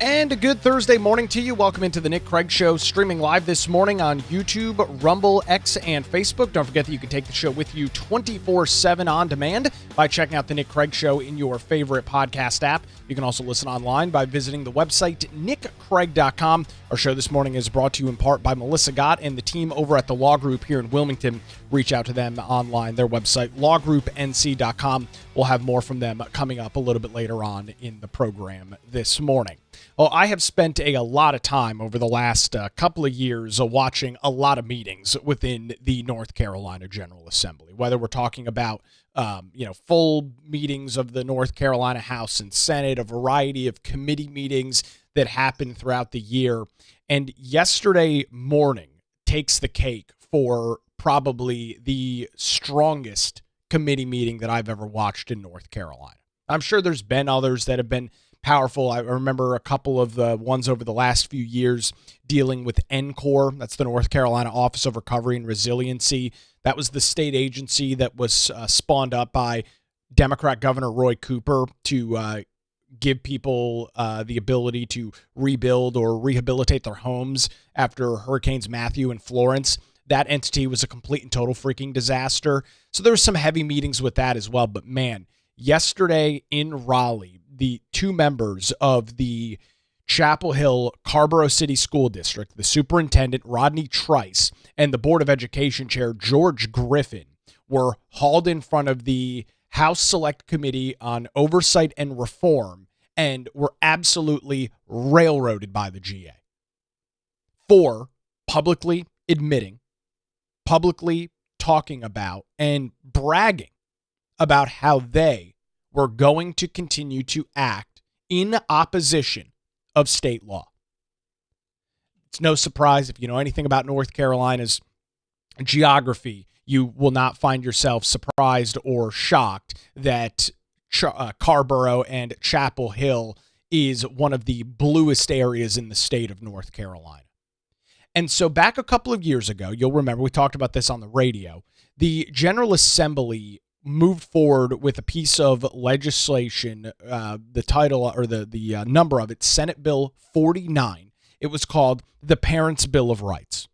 And a good Thursday morning to you. Welcome into the Nick Craig Show, streaming live this morning on YouTube, Rumble, X, and Facebook. Don't forget that you can take the show with you 24/7 on demand by checking out the Nick Craig Show in your favorite podcast app. You can also listen online by visiting the website nickcraig.com. Our show this morning is brought to you in part by Melissa Gott and the team over at the Law Group here in Wilmington. Reach out to them online, their website, lawgroupnc.com. We'll have more from them coming up a little bit later on in the program this morning. Well, I have spent a lot of time over the last couple of years watching a lot of meetings within the North Carolina General Assembly, whether we're talking about full meetings of the North Carolina House and Senate, a variety of committee meetings that happen throughout the year. And yesterday morning takes the cake for probably the strongest committee meeting that I've ever watched in North Carolina. I'm sure there's been others that have been powerful. I remember a couple of the ones over the last few years dealing with NCORE. That's the North Carolina Office of Recovery and Resiliency. That was the state agency that was spawned up by Democrat Governor Roy Cooper to give people the ability to rebuild or rehabilitate their homes after Hurricanes Matthew and Florence. That entity was a complete and total freaking disaster. So there were some heavy meetings with that as well. But man, yesterday in Raleigh, the two members of the Chapel Hill Carborough City School District, the superintendent Rodney Trice and the Board of Education chair George Griffin, were hauled in front of the House Select Committee on Oversight and Reform and were absolutely railroaded by the GA for publicly admitting, publicly talking about, and bragging about how they were going to continue to act in opposition of state law. It's no surprise if you know anything about North Carolina's geography, you will not find yourself surprised or shocked that Carborough and Chapel Hill is one of the bluest areas in the state of North Carolina. And so back a couple of years ago, you'll remember we talked about this on the radio, the General Assembly moved forward with a piece of legislation, the title or the number of it, Senate Bill 49. It was called the Parents' Bill of Rights.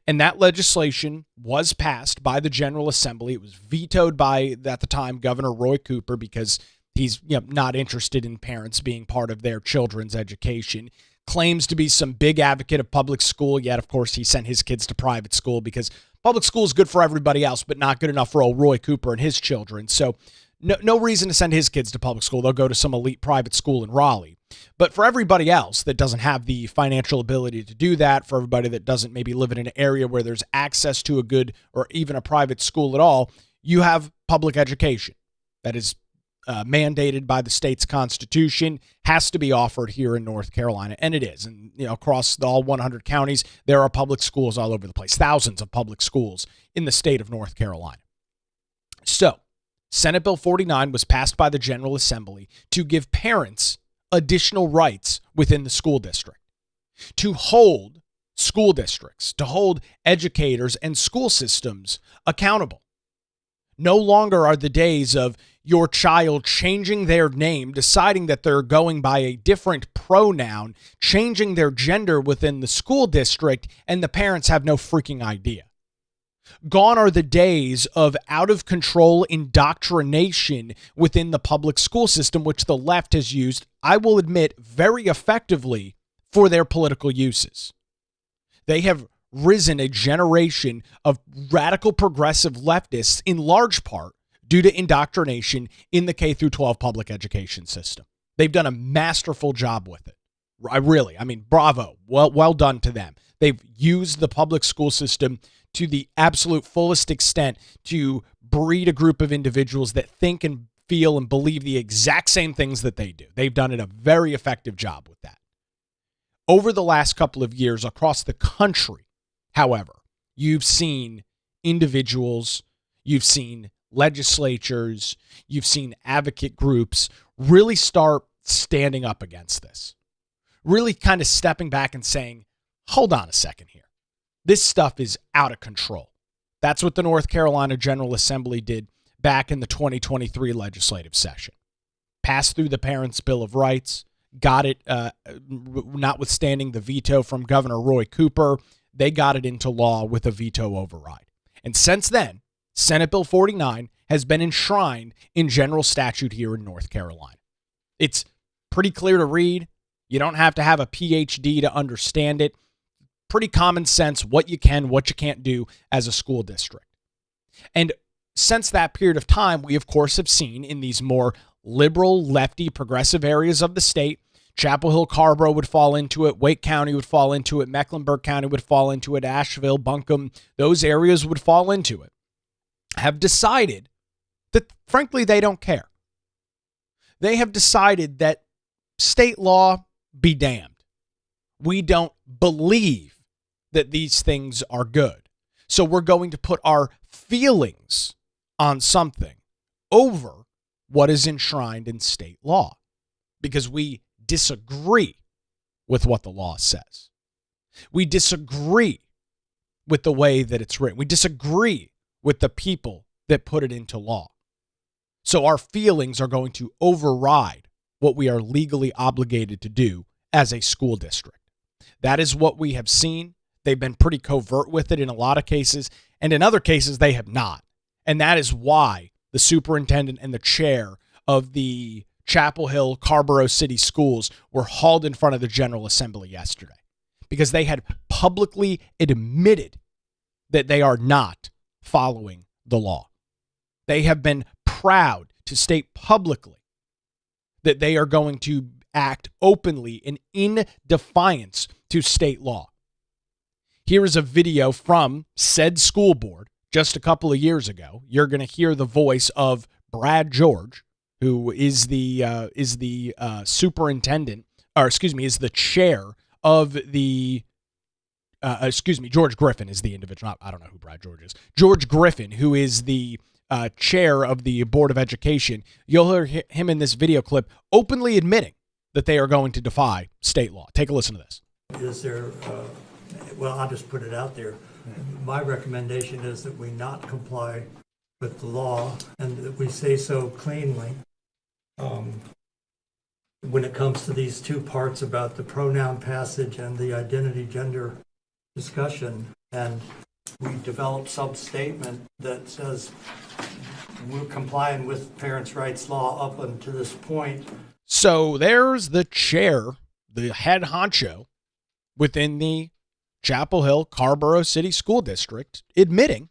And that legislation was passed by the General Assembly. It was vetoed by, at the time, Governor Roy Cooper because he's not interested in parents being part of their children's education. Claims to be some big advocate of public school, yet, of course, he sent his kids to private school because public school is good for everybody else, but not good enough for old Roy Cooper and his children. So no reason to send his kids to public school. They'll go to some elite private school in Raleigh. But for everybody else that doesn't have the financial ability to do that, for everybody that doesn't maybe live in an area where there's access to a good or even a private school at all, you have public education that is mandated by the state's constitution, has to be offered here in North Carolina, and it is. And across all 100 counties, there are public schools all over the place, thousands of public schools in the state of North Carolina. So, Senate Bill 49 was passed by the General Assembly to give parents additional rights within the school district, to hold school districts, to hold educators and school systems accountable. No longer are the days of your child changing their name, deciding that they're going by a different pronoun, changing their gender within the school district, and the parents have no freaking idea. Gone are the days of out-of-control indoctrination within the public school system, which the left has used, I will admit, very effectively for their political uses. They have risen a generation of radical progressive leftists in large part due to indoctrination in the K through 12 public education system. They've done a masterful job with it. I mean, bravo. Well done to them. They've used the public school system to the absolute fullest extent to breed a group of individuals that think and feel and believe the exact same things that they do. They've done a very effective job with that. Over the last couple of years across the country, however, you've seen individuals, you've seen legislatures, you've seen advocate groups really start standing up against this. Really kind of stepping back and saying, hold on a second here. This stuff is out of control. That's what the North Carolina General Assembly did back in the 2023 legislative session. Passed through the Parents' Bill of Rights, got it, notwithstanding the veto from Governor Roy Cooper, they got it into law with a veto override. And since then, Senate Bill 49 has been enshrined in general statute here in North Carolina. It's pretty clear to read. You don't have to have a PhD to understand it. Pretty common sense what you can, what you can't do as a school district. And since that period of time, we, of course, have seen in these more liberal, lefty, progressive areas of the state, Chapel Hill, Carrboro would fall into it, Wake County would fall into it, Mecklenburg County would fall into it, Asheville, Buncombe, those areas would fall into it, have decided that, frankly, they don't care. They have decided that state law be damned. We don't believe that these things are good. So we're going to put our feelings on something over what is enshrined in state law because we disagree with what the law says. We disagree with the way that it's written. We disagree with the people that put it into law. So our feelings are going to override what we are legally obligated to do as a school district. That is what we have seen. They've been pretty covert with it in a lot of cases, and in other cases, they have not. And that is why the superintendent and the chair of the Chapel Hill, Carrboro City Schools were hauled in front of the General Assembly yesterday because they had publicly admitted that they are not following the law. They have been proud to state publicly that they are going to act openly and in defiance to state law. Here is a video from said school board just a couple of years ago. You're going to hear the voice of Brad George, who is the superintendent, or excuse me, is the chair of the, George Griffin is the individual. I don't know who Brad George is. George Griffin, who is the chair of the Board of Education. You'll hear him in this video clip openly admitting that they are going to defy state law. Take a listen to this. Is there, well, I'll just put it out there. My recommendation is that we not comply with the law and that we say so cleanly. When it comes to these two parts about the pronoun passage and the identity gender discussion, and we develop some statement that says we're complying with parents' rights law up until this point. So there's the chair, the head honcho within the Chapel Hill, Carrboro City School District admitting,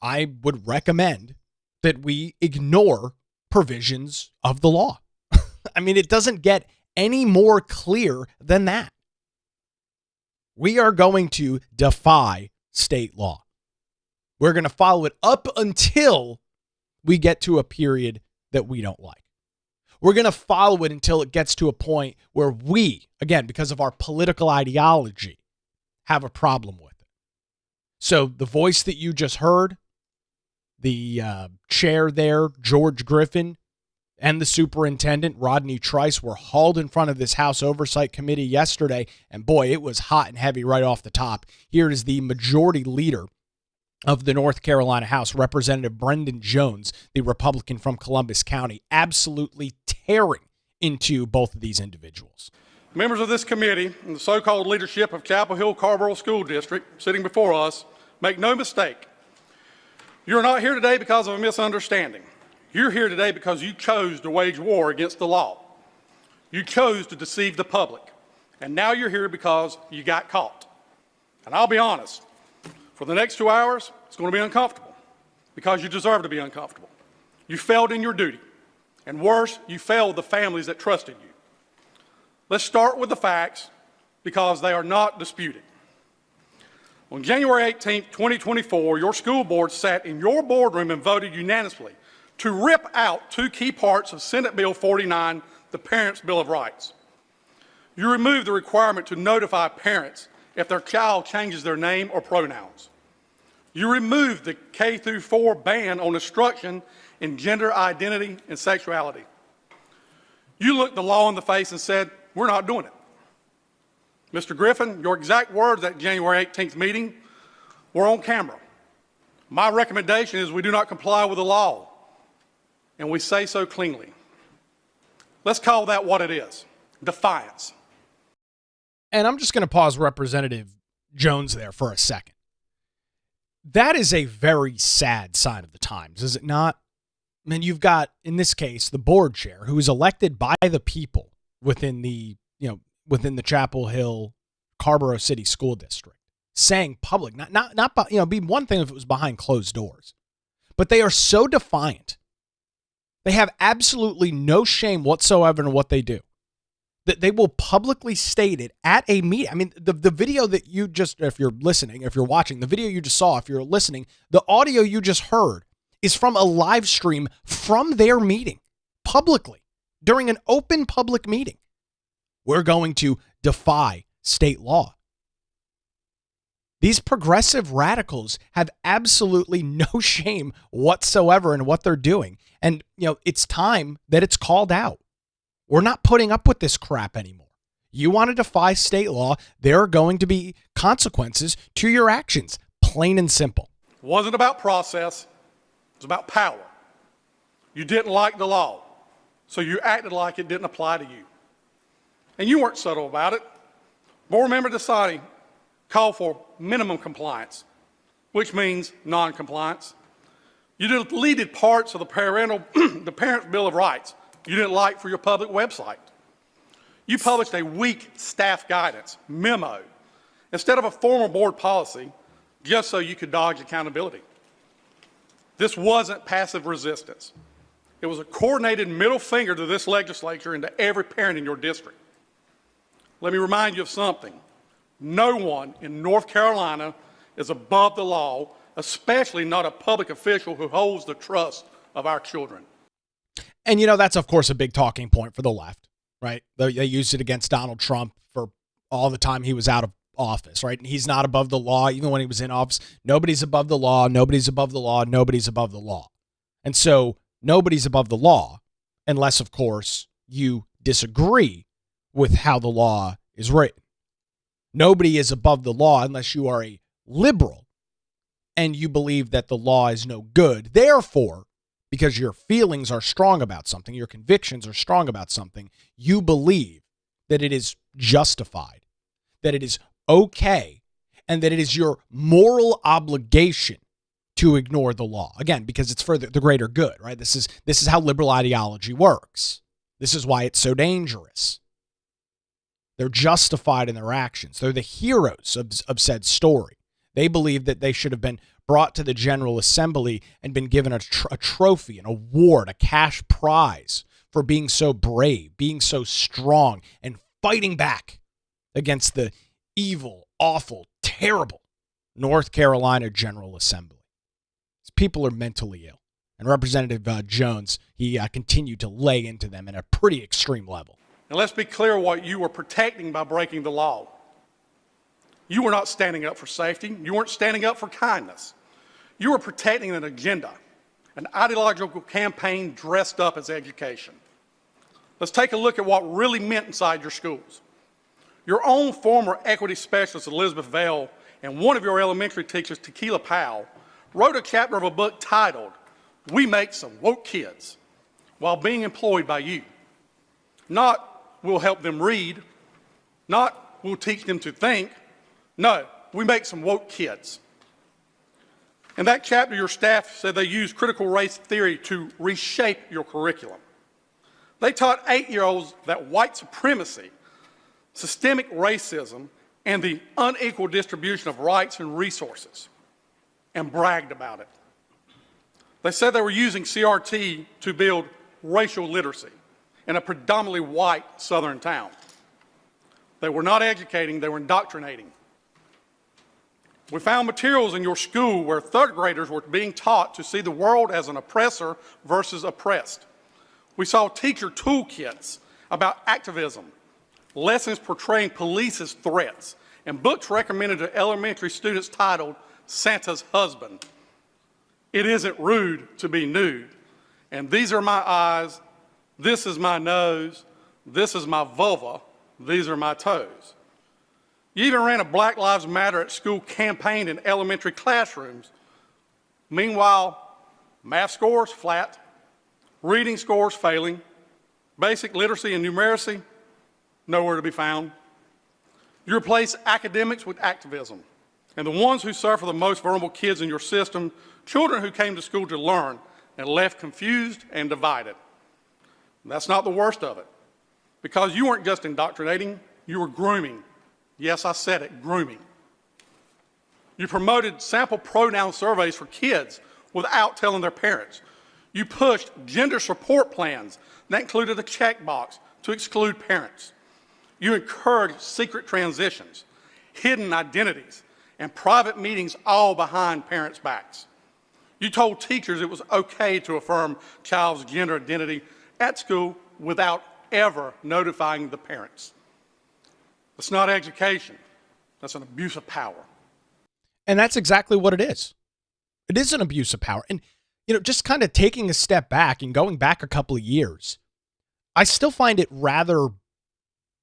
I would recommend that we ignore provisions of the law. I mean, it doesn't get any more clear than that. We are going to defy state law. We're going to follow it up until we get to a period that we don't like. We're going to follow it until it gets to a point where we, again, because of our political ideology, have a problem with it. So the voice that you just heard, the chair there, George Griffin, and the superintendent, Rodney Trice, were hauled in front of this House Oversight Committee yesterday, and boy, it was hot and heavy right off the top. Here is the majority leader of the North Carolina House, Representative Brendan Jones, the Republican from Columbus County, absolutely tearing into both of these individuals. Members of this committee and the so-called leadership of Chapel Hill Carrboro School District sitting before us, make no mistake. You are not here today because of a misunderstanding. You're here today because you chose to wage war against the law. You chose to deceive the public. And now you're here because you got caught. And I'll be honest, for the next 2 hours, it's going to be uncomfortable because you deserve to be uncomfortable. You failed in your duty. And worse, you failed the families that trusted you. Let's start with the facts because they are not disputed. On January 18, 2024, your school board sat in your boardroom and voted unanimously to rip out two key parts of Senate Bill 49, the Parents' Bill of Rights. You removed the requirement to notify parents if their child changes their name or pronouns. You removed the K-4 ban on instruction in gender identity and sexuality. You looked the law in the face and said, we're not doing it. Mr. Griffin, your exact words at January 18th meeting were on camera. My recommendation is we do not comply with the law, and we say so cleanly. Let's call that what it is, defiance. And I'm just going to pause Representative Jones there for a second. That is a very sad sign of the times, is it not? I mean, you've got, in this case, the board chair who is elected by the people within the Chapel Hill, Carborough City School District, saying public, be one thing if it was behind closed doors, but they are so defiant. They have absolutely no shame whatsoever in what they do, that they will publicly state it at a meeting. I mean, the video that you just, if you're listening, if you're watching, the video you just saw, if you're listening, the audio you just heard is from a live stream from their meeting publicly during an open public meeting. We're going to defy state law. These progressive radicals have absolutely no shame whatsoever in what they're doing. And, it's time that it's called out. We're not putting up with this crap anymore. You want to defy state law, there are going to be consequences to your actions, plain and simple. It wasn't about process, it was about power. You didn't like the law, so you acted like it didn't apply to you. And you weren't subtle about it. Board Member Desani called for minimum compliance, which means non-compliance. You deleted parts of the Parents' Bill of Rights you didn't like for your public website. You published a weak staff guidance memo instead of a formal board policy just so you could dodge accountability. This wasn't passive resistance. It was a coordinated middle finger to this legislature and to every parent in your district. Let me remind you of something. No one in North Carolina is above the law, especially not a public official who holds the trust of our children. And, that's, of course, a big talking point for the left, right? They used it against Donald Trump for all the time he was out of office, right? And he's not above the law, even when he was in office. Nobody's above the law. Nobody's above the law. Nobody's above the law. And so nobody's above the law unless, of course, you disagree with how the law is written. Nobody is above the law unless you are a liberal and you believe that the law is no good. Therefore, because your feelings are strong about something, your convictions are strong about something, you believe that it is justified, that it is okay, and that it is your moral obligation to ignore the law. Again, because it's for the greater good, right? This is how liberal ideology works. This is why it's so dangerous. They're justified in their actions. They're the heroes of said story. They believe that they should have been brought to the General Assembly and been given a trophy, an award, a cash prize for being so brave, being so strong, and fighting back against the evil, awful, terrible North Carolina General Assembly. These people are mentally ill. And Representative Jones, he continued to lay into them at a pretty extreme level. And let's be clear what you were protecting by breaking the law. You were not standing up for safety. You weren't standing up for kindness. You were protecting an agenda, an ideological campaign dressed up as education. Let's take a look at what really meant inside your schools. Your own former equity specialist, Elizabeth Vale, and one of your elementary teachers, Tequila Powell, wrote a chapter of a book titled, "We Make Some Woke Kids," while being employed by you. Not, we'll help them read, not, we'll teach them to think. No, we make some woke kids. In that chapter, your staff said they used critical race theory to reshape your curriculum. They taught 8-year-olds that white supremacy, systemic racism, and the unequal distribution of rights and resources, and bragged about it. They said they were using CRT to build racial literacy in a predominantly white southern town. They were not educating, they were indoctrinating. We found materials in your school where third graders were being taught to see the world as an oppressor versus oppressed. We saw teacher toolkits about activism, lessons portraying police as threats, and books recommended to elementary students titled Santa's Husband. It isn't rude to be nude. And these are my eyes, this is my nose, this is my vulva, these are my toes. You even ran a Black Lives Matter at School campaign in elementary classrooms. Meanwhile, math scores flat, reading scores failing, Basic literacy and numeracy, nowhere to be found. You replace academics with activism. And the ones who suffer the most vulnerable kids in your system, children who came to school to learn and left confused and divided. And that's not the worst of it. Because you weren't just indoctrinating, you were grooming. Yes, I said it, grooming. You promoted sample pronoun surveys for kids without telling their parents. You pushed gender support plans that included a checkbox to exclude parents. You encouraged secret transitions, hidden identities, and private meetings all behind parents' backs. You told teachers it was okay to affirm child's gender identity at school without ever notifying the parents. That's not education. That's an abuse of power. And that's exactly what it is. It is an abuse of power. And, just kind of taking a step back and going back a couple of years, I still find it rather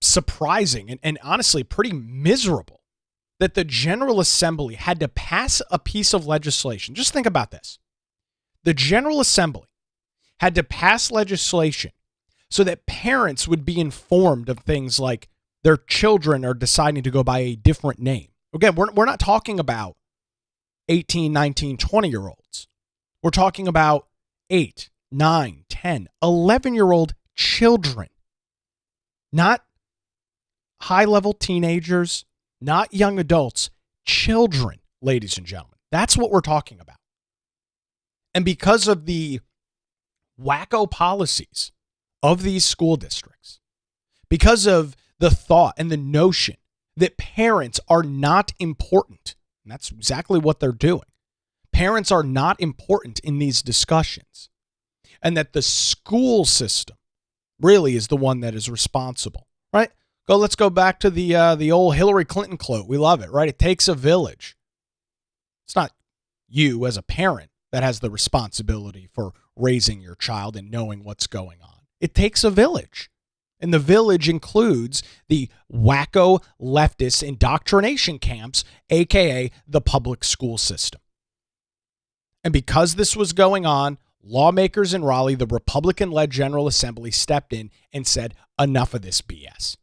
surprising and honestly pretty miserable that the General Assembly had to pass a piece of legislation. Just think about this. The General Assembly had to pass legislation so that parents would be informed of things like their children are deciding to go by a different name. Again, we're not talking about 18, 19, 20-year-olds. We're talking about 8, 9, 10, 11-year-old children. Not high-level teenagers, not young adults, children, ladies and gentlemen. That's what we're talking about. And because of the wacko policies of these school districts, because of the thought and the notion that parents are not important, and that's exactly what they're doing. Parents are not important in these discussions, and that the school system really is the one that is responsible, right? Let's go back to the old Hillary Clinton quote. We love it, right? It takes a village. It's not you as a parent that has the responsibility for raising your child and knowing what's going on. It takes a village. And the village includes the wacko leftist indoctrination camps, aka the public school system. And because this was going on, lawmakers in Raleigh, the Republican-led General Assembly, stepped in and said, enough of this BS.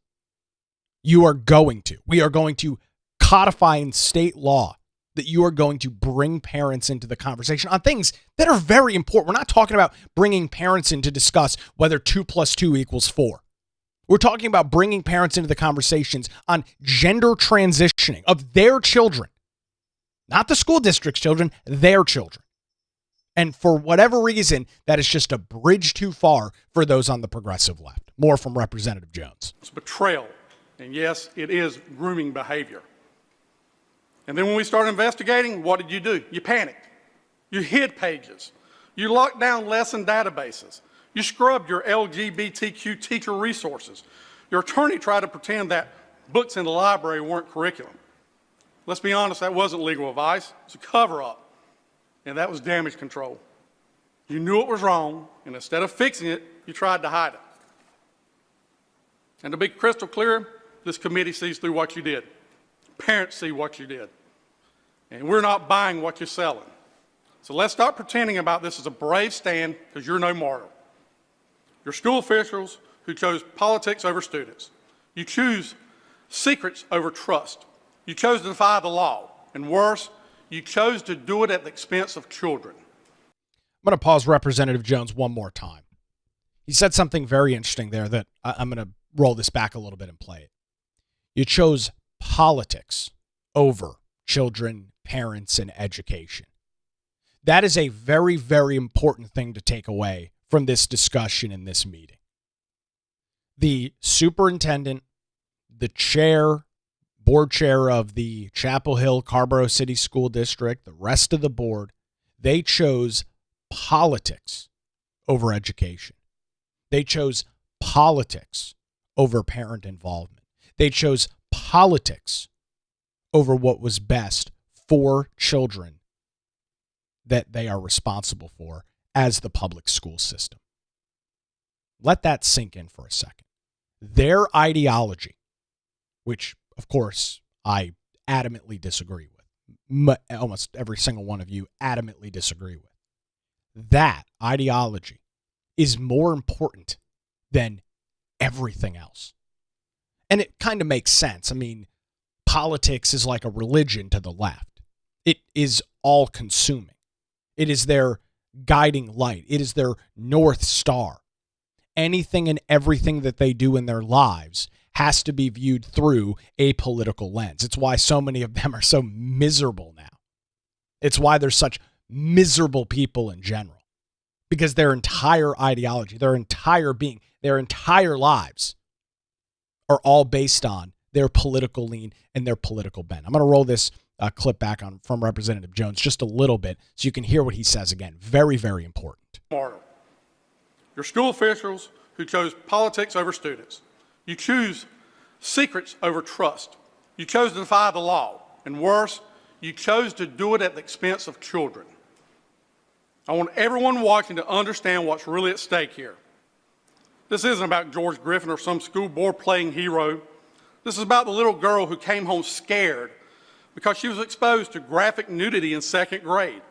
We are going to codify in state law that you are going to bring parents into the conversation on things that are very important. We're not talking about bringing parents in to discuss whether 2 + 2 = 4. We're talking about bringing parents into the conversations on gender transitioning of their children, not the school district's children, their children. And for whatever reason, that is just a bridge too far for those on the progressive left. More from Representative Jones. It's betrayal. And yes, it is grooming behavior. And then when we started investigating, what did you do? You panicked. You hid pages. You locked down lesson databases. You scrubbed your LGBTQ teacher resources. Your attorney tried to pretend that books in the library weren't curriculum. Let's be honest, that wasn't legal advice. It's a cover-up. And that was damage control. You knew it was wrong, and instead of fixing it, you tried to hide it. And to be crystal clear, this committee sees through what you did. Parents see what you did. And we're not buying what you're selling. So let's stop pretending about this as a brave stand, because you're no martyr. You're school officials who chose politics over students. You choose secrets over trust. You chose to defy the law. And worse, you chose to do it at the expense of children. I'm going to pause Representative Jones one more time. He said something very interesting there that I'm going to roll this back a little bit and play it. You chose politics over children, parents, and education. That is a very, very important thing to take away from this discussion in this meeting. The superintendent, the board chair of the Chapel Hill Carborough City School District, the rest of the board, they chose politics over education. They chose politics over parent involvement. They chose politics over what was best for children that they are responsible for as the public school system. Let that sink in for a second. Their ideology, which, of course, I adamantly disagree with. Almost every single one of you adamantly disagree with. That ideology is more important than everything else. And it kind of makes sense. I mean, politics is like a religion to the left. It is all consuming. It is their guiding light. It is their North Star. Anything and everything that they do in their lives has to be viewed through a political lens. It's why so many of them are so miserable now. It's why there's such miserable people in general, because their entire ideology, their entire being, their entire lives are all based on their political lean and their political bent. I'm going to roll this clip back on from Representative Jones just a little bit so you can hear what he says again. Very, very important. Your school officials who chose politics over students. You choose secrets over trust. You chose to defy the law. And worse, you chose to do it at the expense of children. I want everyone watching to understand what's really at stake here. This isn't about George Griffin or some school board playing hero. This is about the little girl who came home scared because she was exposed to graphic nudity in second grade.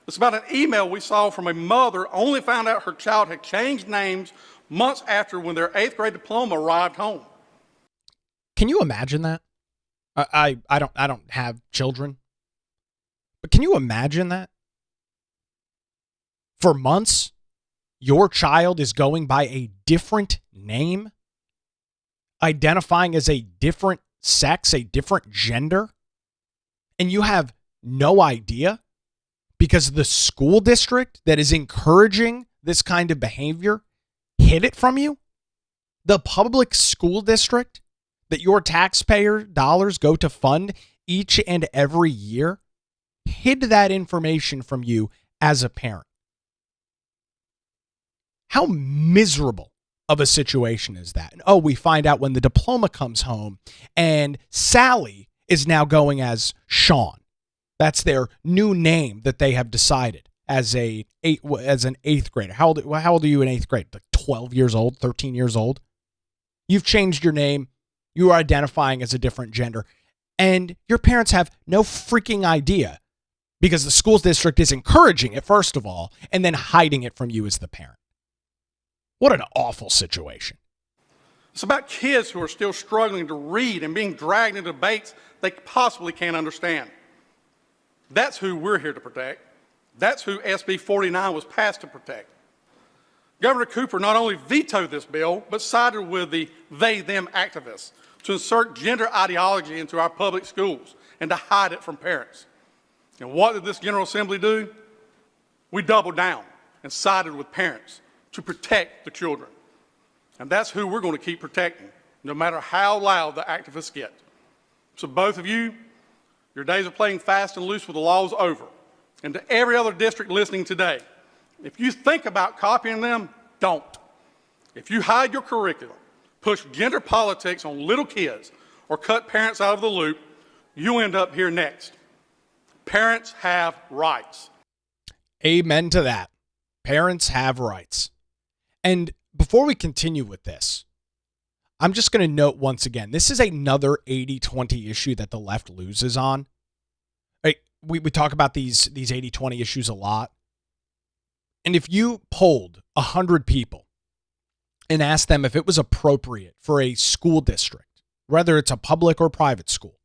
It's about an email we saw from a mother only found out her child had changed names months after when their 8th grade diploma arrived home. Can you imagine that? I don't have children, but can you imagine that? For months, your child is going by a different name, identifying as a different sex, a different gender, and you have no idea because the school district that is encouraging this kind of behavior hid it from you? The public school district that your taxpayer dollars go to fund each and every year hid that information from you as a parent. How miserable of a situation is that? And we find out when the diploma comes home and Sally is now going as Sean. That's their new name that they have decided as an 8th grader. How old are you in 8th grade? Like 12 years old, 13 years old? You've changed your name. You are identifying as a different gender. And your parents have no freaking idea because the school district is encouraging it, first of all, and then hiding it from you as the parent. What an awful situation. It's about kids who are still struggling to read and being dragged into debates they possibly can't understand. That's who we're here to protect. That's who SB 49 was passed to protect. Governor Cooper not only vetoed this bill, but sided with the they-them activists to insert gender ideology into our public schools and to hide it from parents. And what did this General Assembly do? We doubled down and sided with parents to protect the children. And that's who we're going to keep protecting, no matter how loud the activists get. So both of you, your days of playing fast and loose with the law is over. And to every other district listening today, if you think about copying them, don't. If you hide your curriculum, push gender politics on little kids, or cut parents out of the loop, you end up here next. Parents have rights. Amen to that. Parents have rights. And before we continue with this, I'm just going to note once again, this is another 80-20 issue that the left loses on. Right? We talk about these 80-20 issues a lot. And if you polled 100 people and asked them if it was appropriate for a school district, whether it's a public or private school,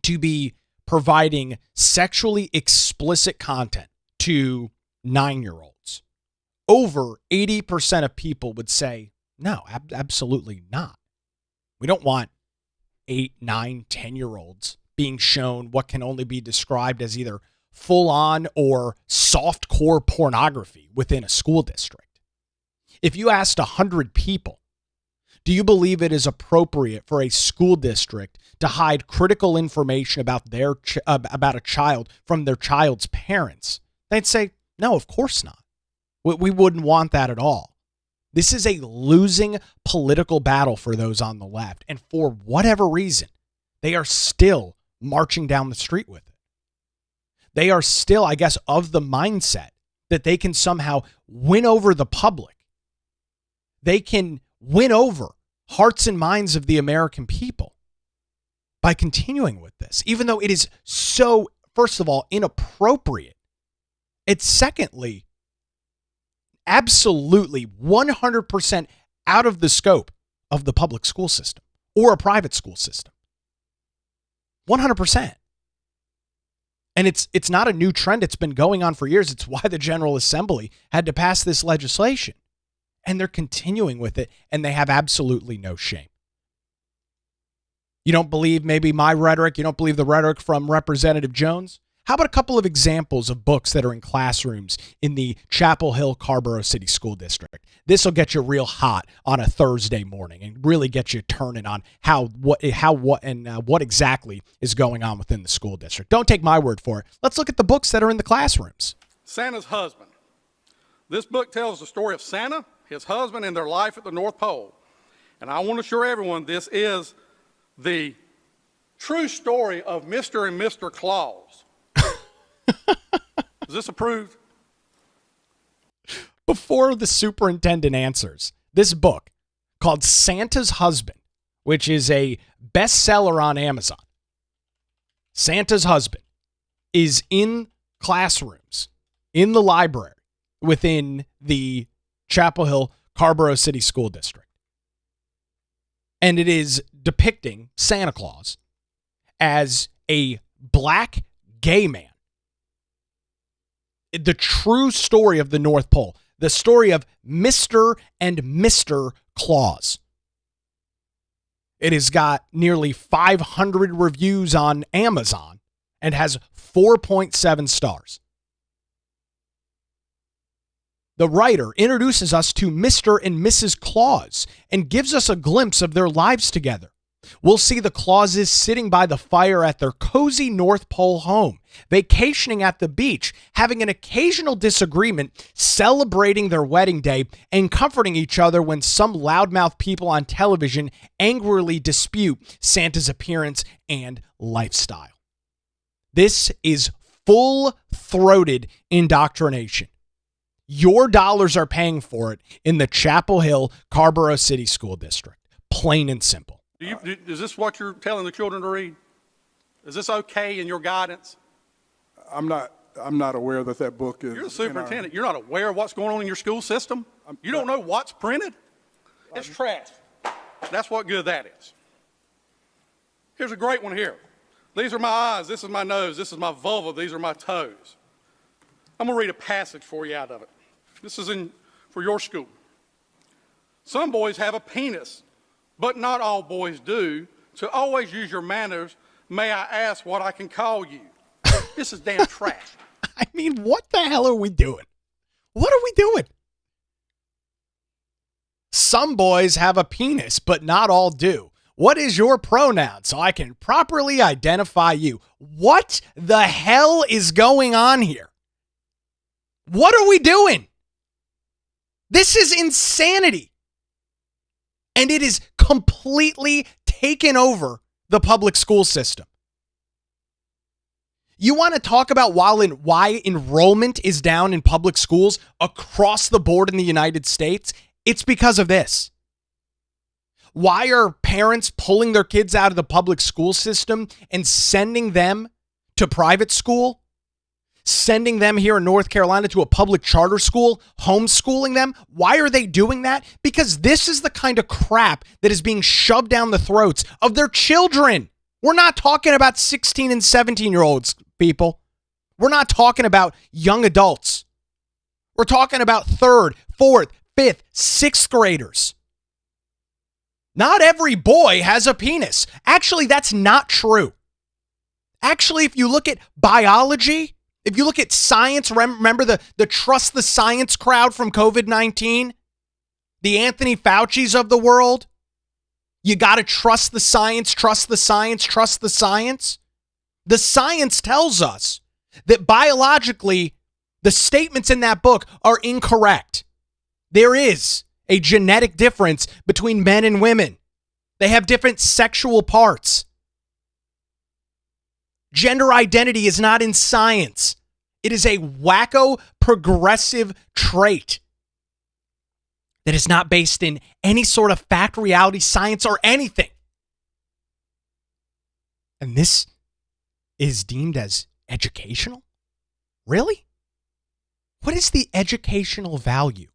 to be providing sexually explicit content to 9-year-olds, over 80% of people would say, no, absolutely not. We don't want 8, 9, 10-year-olds being shown what can only be described as either full-on or soft-core pornography within a school district. If you asked 100 people, do you believe it is appropriate for a school district to hide critical information about about a child from their child's parents? They'd say, no, of course not. We wouldn't want that at all. This is a losing political battle for those on the left. And for whatever reason, they are still marching down the street with it. They are still, I guess, of the mindset that they can somehow win over the public. They can win over hearts and minds of the American people by continuing with this, even though it is so, first of all, inappropriate. It's secondly, absolutely 100% out of the scope of the public school system or a private school system. 100%. And it's not a new trend. It's been going on for years. It's why the General Assembly had to pass this legislation. And they're continuing with it, and they have absolutely no shame. You don't believe maybe my rhetoric? You don't believe the rhetoric from Representative Jones? How about a couple of examples of books that are in classrooms in the Chapel Hill, Carborough City School District? This will get you real hot on a Thursday morning and really get you turning on what exactly is going on within the school district. Don't take my word for it. Let's look at the books that are in the classrooms. Santa's Husband. This book tells the story of Santa, his husband, and their life at the North Pole. And I want to assure everyone this is the true story of Mr. and Mr. Claus. Is this approved? Before the superintendent answers, this book called Santa's Husband, which is a bestseller on Amazon. Santa's Husband is in classrooms, in the library, within the Chapel Hill, Carborough City School District. And it is depicting Santa Claus as a black gay man. The true story of the North Pole, the story of Mr. and Mr. Claus. It has got nearly 500 reviews on Amazon and has 4.7 stars. The writer introduces us to Mr. and Mrs. Claus and gives us a glimpse of their lives together. We'll see the Clauses sitting by the fire at their cozy North Pole home, vacationing at the beach, having an occasional disagreement, celebrating their wedding day, and comforting each other when some loudmouth people on television angrily dispute Santa's appearance and lifestyle. This is full-throated indoctrination. Your dollars are paying for it in the Chapel Hill, Carborough City School District. Plain and simple. Is this what you're telling the children to read? Is this okay in your guidance? I'm not aware that book is. You're the superintendent. You're not aware of what's going on in your school system? You don't know what's printed? It's trash. That's what good that is. Here's a great one here. These are my eyes. This is my nose. This is my vulva. These are my toes. I'm going to read a passage for you out of it. This is for your school. Some boys have a penis, but not all boys do. To always use your manners, may I ask what I can call you? This is damn trash. I mean, what the hell are we doing? What are we doing? Some boys have a penis, but not all do. What is your pronoun so I can properly identify you? What the hell is going on here? What are we doing? This is insanity. And it is completely taken over the public school system. You want to talk about why enrollment is down in public schools across the board in the United States? It's because of this. Why are parents pulling their kids out of the public school system and sending them to private school? Sending them here in North Carolina to a public charter school, homeschooling them? Why are they doing that? Because this is the kind of crap that is being shoved down the throats of their children. We're not talking about 16 and 17-year-olds, people. We're not talking about young adults. We're talking about 3rd, 4th, 5th, 6th graders. Not every boy has a penis. Actually, that's not true. Actually, if you look at biology, if you look at science, remember the trust the science crowd from COVID-19? The Anthony Fauci's of the world? You got to trust the science, trust the science, trust the science. The science tells us that biologically, the statements in that book are incorrect. There is a genetic difference between men and women. They have different sexual parts. Gender identity is not in science. It is a wacko progressive trait that is not based in any sort of fact, reality, science, or anything. And this is deemed as educational? Really? What is the educational value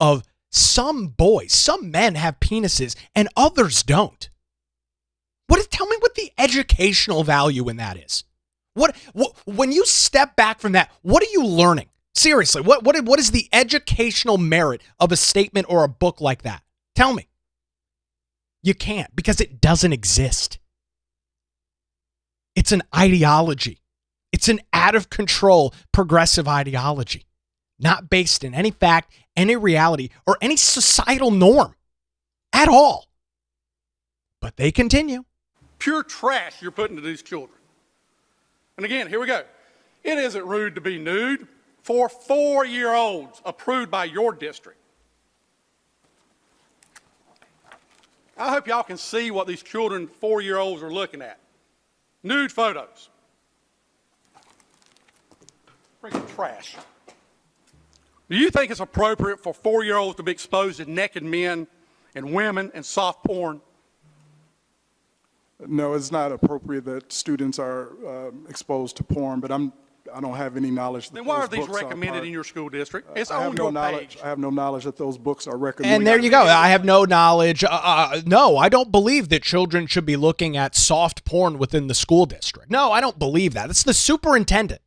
of some boys, some men have penises and others don't. Tell me what the educational value in that is. What when you step back from that, what are you learning? Seriously, what is the educational merit of a statement or a book like that? Tell me. You can't, because it doesn't exist. It's an ideology. It's an out of control progressive ideology, not based in any fact, any reality, or any societal norm at all. But they continue. Pure trash you're putting to these children. And again, here we go. It isn't rude to be nude for 4-year-olds approved by your district. I hope y'all can see what these children, 4-year-olds, are looking at. Nude photos. Freaking trash. Do you think it's appropriate for 4-year-olds to be exposed to naked men and women and soft porn? No, it's not appropriate that students are exposed to porn, but I don't have any knowledge that Then why are those these books recommended in your school district? It's I have on no your knowledge. page. I have no knowledge that those books are recommended. And there you go. I have no knowledge. No, I don't believe that children should be looking at soft porn within the school district. No, I don't believe that. It's the superintendent.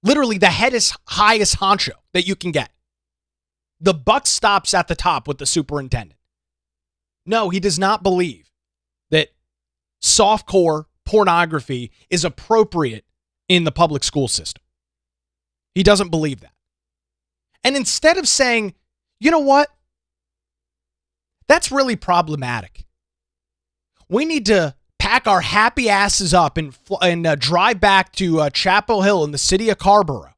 Literally the highest honcho that you can get. The buck stops at the top with the superintendent. No, he does not believe that softcore pornography is appropriate in the public school system. He doesn't believe that. And instead of saying, you know what? That's really problematic. We need to pack our happy asses up and drive back to Chapel Hill in the city of Carrboro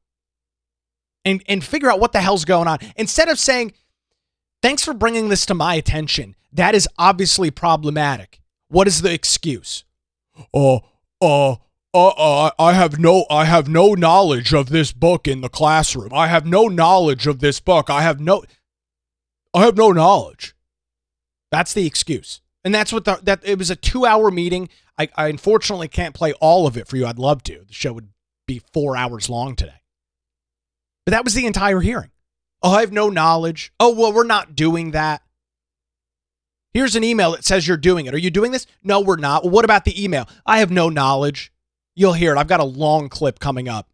and figure out what the hell's going on. Instead of saying, thanks for bringing this to my attention. That is obviously problematic. What is the excuse? I have no knowledge of this book in the classroom. I have no knowledge of this book. I have no knowledge. That's the excuse. And that's what it was a 2-hour meeting. I unfortunately can't play all of it for you. I'd love to. The show would be 4 hours long today. But that was the entire hearing. Oh, I have no knowledge. Oh, well, we're not doing that. Here's an email that says you're doing it. Are you doing this? No, we're not. Well, what about the email? I have no knowledge. You'll hear it. I've got a long clip coming up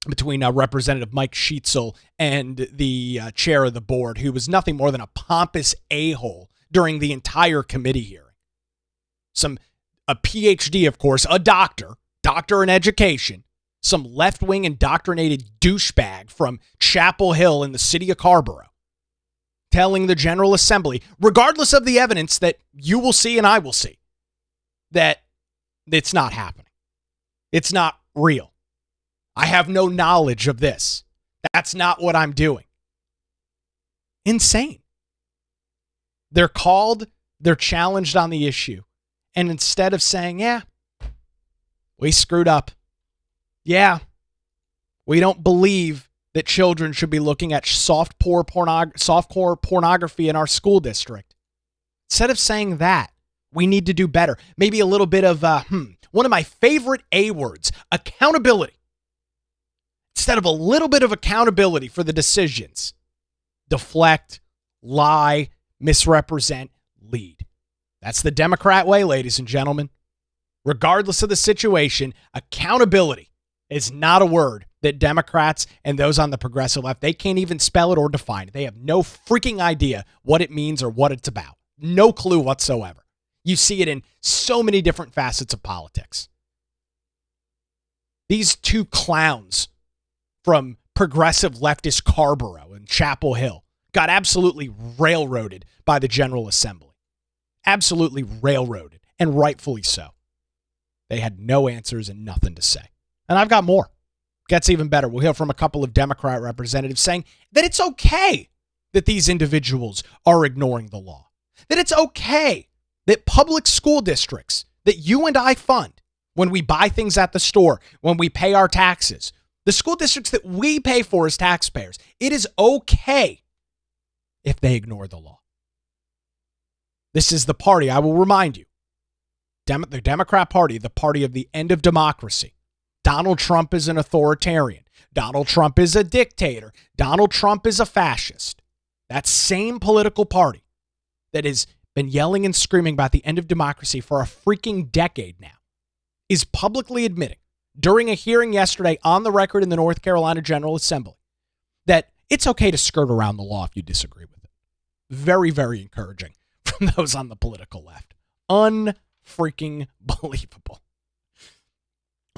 between Representative Mike Sheetzel and the chair of the board, who was nothing more than a pompous a-hole during the entire committee hearing. A PhD, of course, a doctor in education, some left-wing indoctrinated douchebag from Chapel Hill in the city of Carrboro, telling the General Assembly, regardless of the evidence that you will see and I will see, that it's not happening. It's not real. I have no knowledge of this. That's not what I'm doing. Insane. They're called, they're challenged on the issue. And instead of saying, yeah, we screwed up. Yeah, we don't believe that children should be looking at softcore pornography in our school district. Instead of saying that, we need to do better. Maybe a little bit of, one of my favorite A words, accountability. Instead of a little bit of accountability for the decisions, deflect, lie, misrepresent, lead. That's the Democrat way, ladies and gentlemen. Regardless of the situation, accountability is not a word that Democrats and those on the progressive left, they can't even spell it or define it. They have no freaking idea what it means or what it's about. No clue whatsoever. You see it in so many different facets of politics. These two clowns from progressive leftist Carrboro and Chapel Hill got absolutely railroaded by the General Assembly. Absolutely railroaded, and rightfully so. They had no answers and nothing to say. And I've got more. Gets even better. We'll hear from a couple of Democrat representatives saying that it's okay that these individuals are ignoring the law. That it's okay that public school districts that you and I fund when we buy things at the store, when we pay our taxes, the school districts that we pay for as taxpayers, it is okay if they ignore the law. This is the party, I will remind you, the Democrat Party, the party of the end of democracy. Donald Trump is an authoritarian. Donald Trump is a dictator. Donald Trump is a fascist. that same political party that has been yelling and screaming about the end of democracy for a freaking decade now, is publicly admitting during a hearing yesterday on the record in the North Carolina General Assembly that it's okay to skirt around the law if you disagree with it. Very, very encouraging from those on the political left. Unfreaking believable.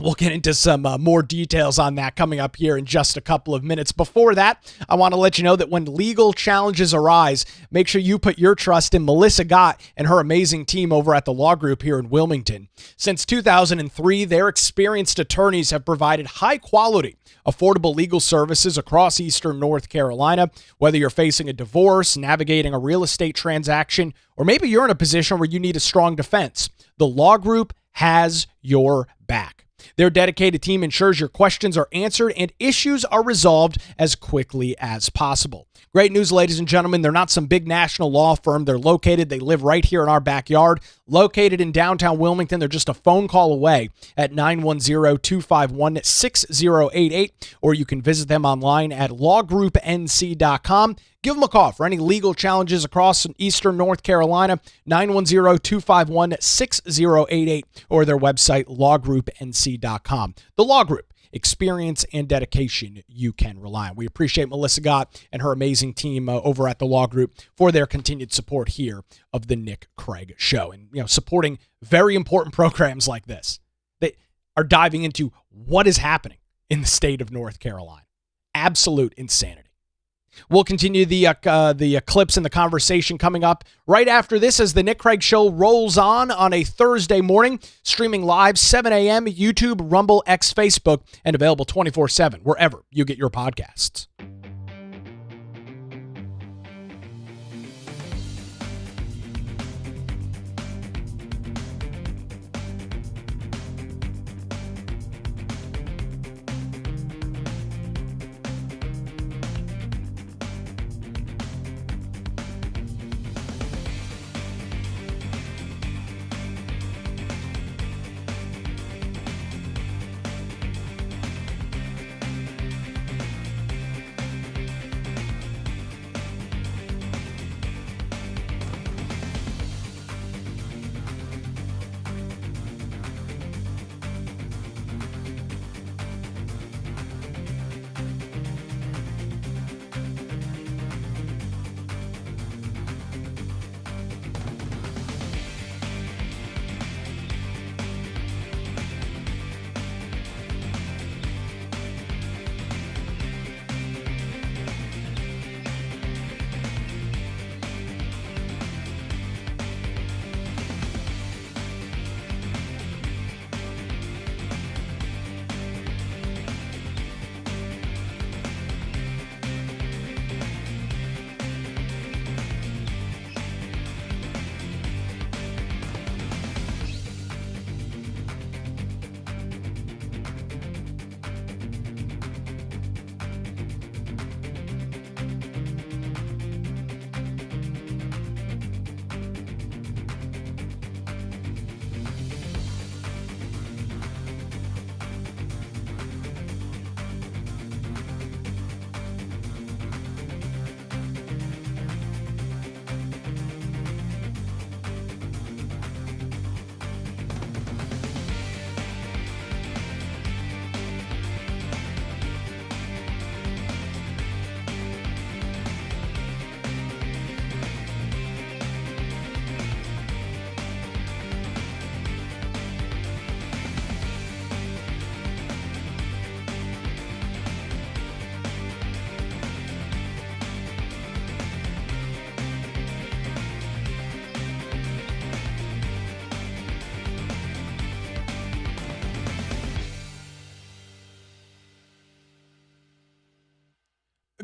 We'll get into some more details on that coming up here in just a couple of minutes. Before that, I want to let you know that when legal challenges arise, make sure you put your trust in Melissa Gott and her amazing team over at the Law Group here in Wilmington. Since 2003, their experienced attorneys have provided high-quality, affordable legal services across Eastern North Carolina. Whether you're facing a divorce, navigating a real estate transaction, or maybe you're in a position where you need a strong defense, the Law Group has your back. Their dedicated team ensures your questions are answered and issues are resolved as quickly as possible. Great news, ladies and gentlemen. They're not some big national law firm. They live right here in our backyard. Located in downtown Wilmington, they're just a phone call away at 910-251-6088, or you can visit them online at lawgroupnc.com. Give them a call for any legal challenges across Eastern North Carolina, 910-251-6088, or their website, lawgroupnc.com. The Law Group, experience and dedication you can rely on. We appreciate Melissa Gott and her amazing team over at the Law Group for their continued support here of the Nick Craig Show, and supporting very important programs like this that are diving into what is happening in the state of North Carolina. Absolute insanity. We'll continue the clips and the conversation coming up right after this as the Nick Craig Show rolls on a Thursday morning, streaming live 7 a.m. YouTube, Rumble, X, Facebook, and available 24/7 wherever you get your podcasts.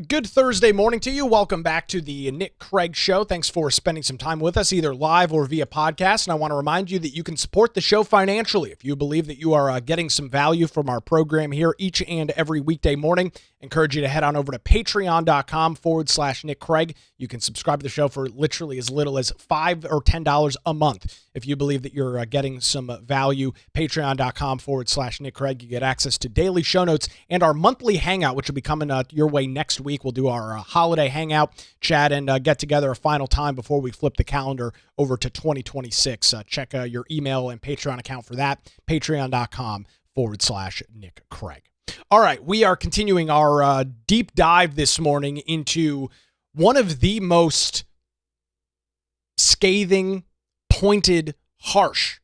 Good Thursday morning to you. Welcome back to the Nick Craig Show. Thanks for spending some time with us, either live or via podcast. And I want to remind you that you can support the show financially if you believe that you are getting some value from our program here each and every weekday morning. Encourage you to head on over to patreon.com/Nick Craig. You can subscribe to the show for literally as little as $5 or $10 a month. If you believe that you're getting some value, patreon.com/Nick Craig. You get access to daily show notes and our monthly hangout, which will be coming your way next week. We'll do our holiday hangout, chat, and get together a final time before we flip the calendar over to 2026. Check your email and Patreon account for that, patreon.com/Nick Craig. All right, we are continuing our deep dive this morning into one of the most scathing, pointed, harsh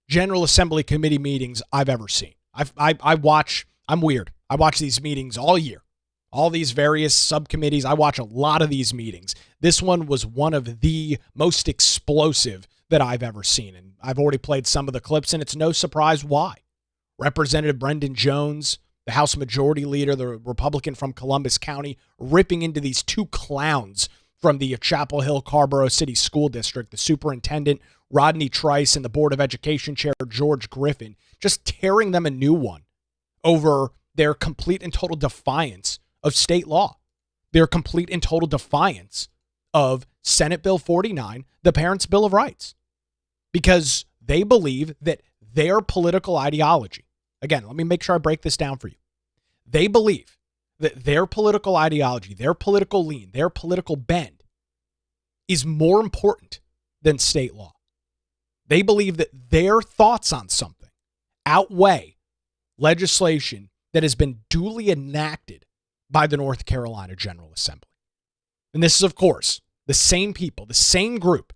General Assembly committee meetings I've ever seen. I'm weird. I watch these meetings all year, all these various subcommittees. I watch a lot of these meetings. This one was one of the most explosive that I've ever seen. And I've already played some of the clips, and it's no surprise why. Representative Brendan Jones, the House Majority Leader, the Republican from Columbus County, ripping into these two clowns from the Chapel Hill Carrboro City School District, the Superintendent Rodney Trice and the Board of Education Chair George Griffin, just tearing them a new one over their complete and total defiance of state law, their complete and total defiance of Senate Bill 49, the Parents' Bill of Rights, because they believe that their political ideology, again, let me make sure I break this down for you. They believe that their political ideology, their political lean, their political bend is more important than state law. They believe that their thoughts on something outweigh legislation that has been duly enacted by the North Carolina General Assembly. And this is, of course, the same people, the same group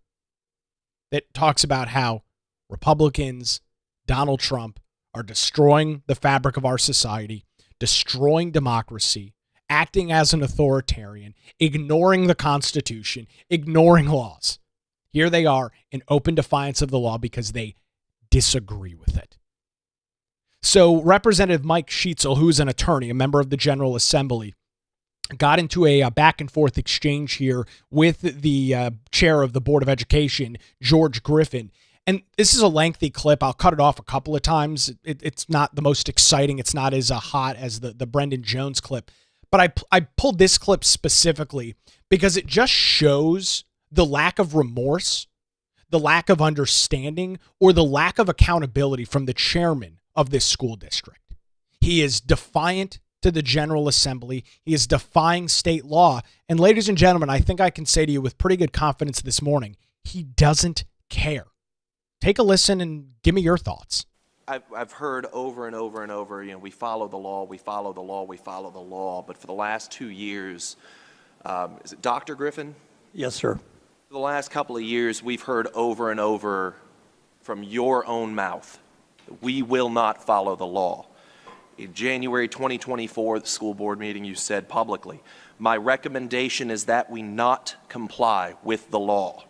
that talks about how Republicans, Donald Trump, are destroying the fabric of our society, destroying democracy, acting as an authoritarian, ignoring the Constitution, ignoring laws. Here they are in open defiance of the law because they disagree with it. So Representative Mike Sheetzel, who's an attorney, a member of the General Assembly, got into a back and forth exchange here with the chair of the Board of Education, George Griffin. And this is a lengthy clip. I'll cut it off a couple of times. It's not the most exciting. It's not as hot as the Brendan Jones clip. But I pulled this clip specifically because it just shows the lack of remorse, the lack of understanding, or the lack of accountability from the chairman of this school district. He is defiant to the General Assembly. He is defying state law. And ladies and gentlemen, I think I can say to you with pretty good confidence this morning, he doesn't care. Take a listen and give me your thoughts. I've heard over and over and over, we follow the law, we follow the law, we follow the law. But for the last 2 years, is it Dr. Griffin? Yes, sir. For the last couple of years, we've heard over and over from your own mouth, we will not follow the law. In January 2024, at the school board meeting, you said publicly, my recommendation is that we not comply with the law.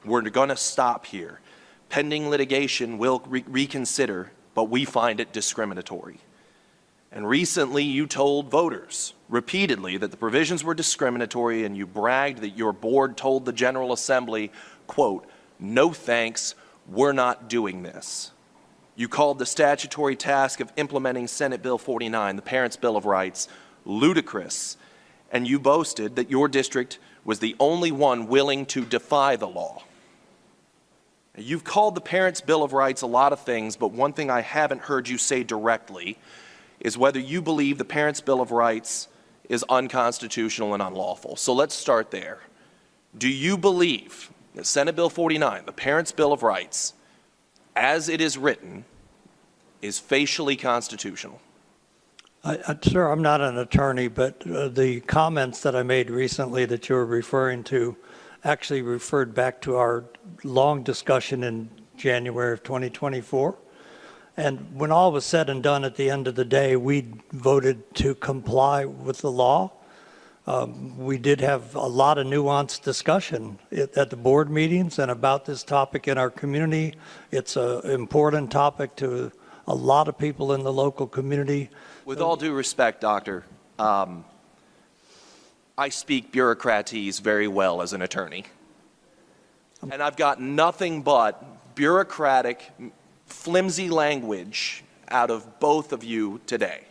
We're going to stop here. Pending litigation, we'll reconsider, but we find it discriminatory. And recently, you told voters repeatedly that the provisions were discriminatory, and you bragged that your board told the General Assembly, quote, no thanks, we're not doing this. You called the statutory task of implementing Senate Bill 49, the Parents' Bill of Rights, ludicrous, and you boasted that your district was the only one willing to defy the law. You've called the Parents' Bill of Rights a lot of things, but one thing I haven't heard you say directly is whether you believe the Parents' Bill of Rights is unconstitutional and unlawful. So let's start there. Do you believe that Senate Bill 49, the Parents' Bill of Rights, as it is written, is facially constitutional? Sir, I'm not an attorney, but the comments that I made recently that you were referring to actually referred back to our long discussion in January of 2024. And when all was said and done, at the end of the day, we voted to comply with the law. We did have a lot of nuanced discussion at the board meetings and about this topic in our community. It's an important topic to a lot of people in the local community. With all due respect, Doctor, I speak bureaucratese very well as an attorney. And I've got nothing but bureaucratic, flimsy language out of both of you today.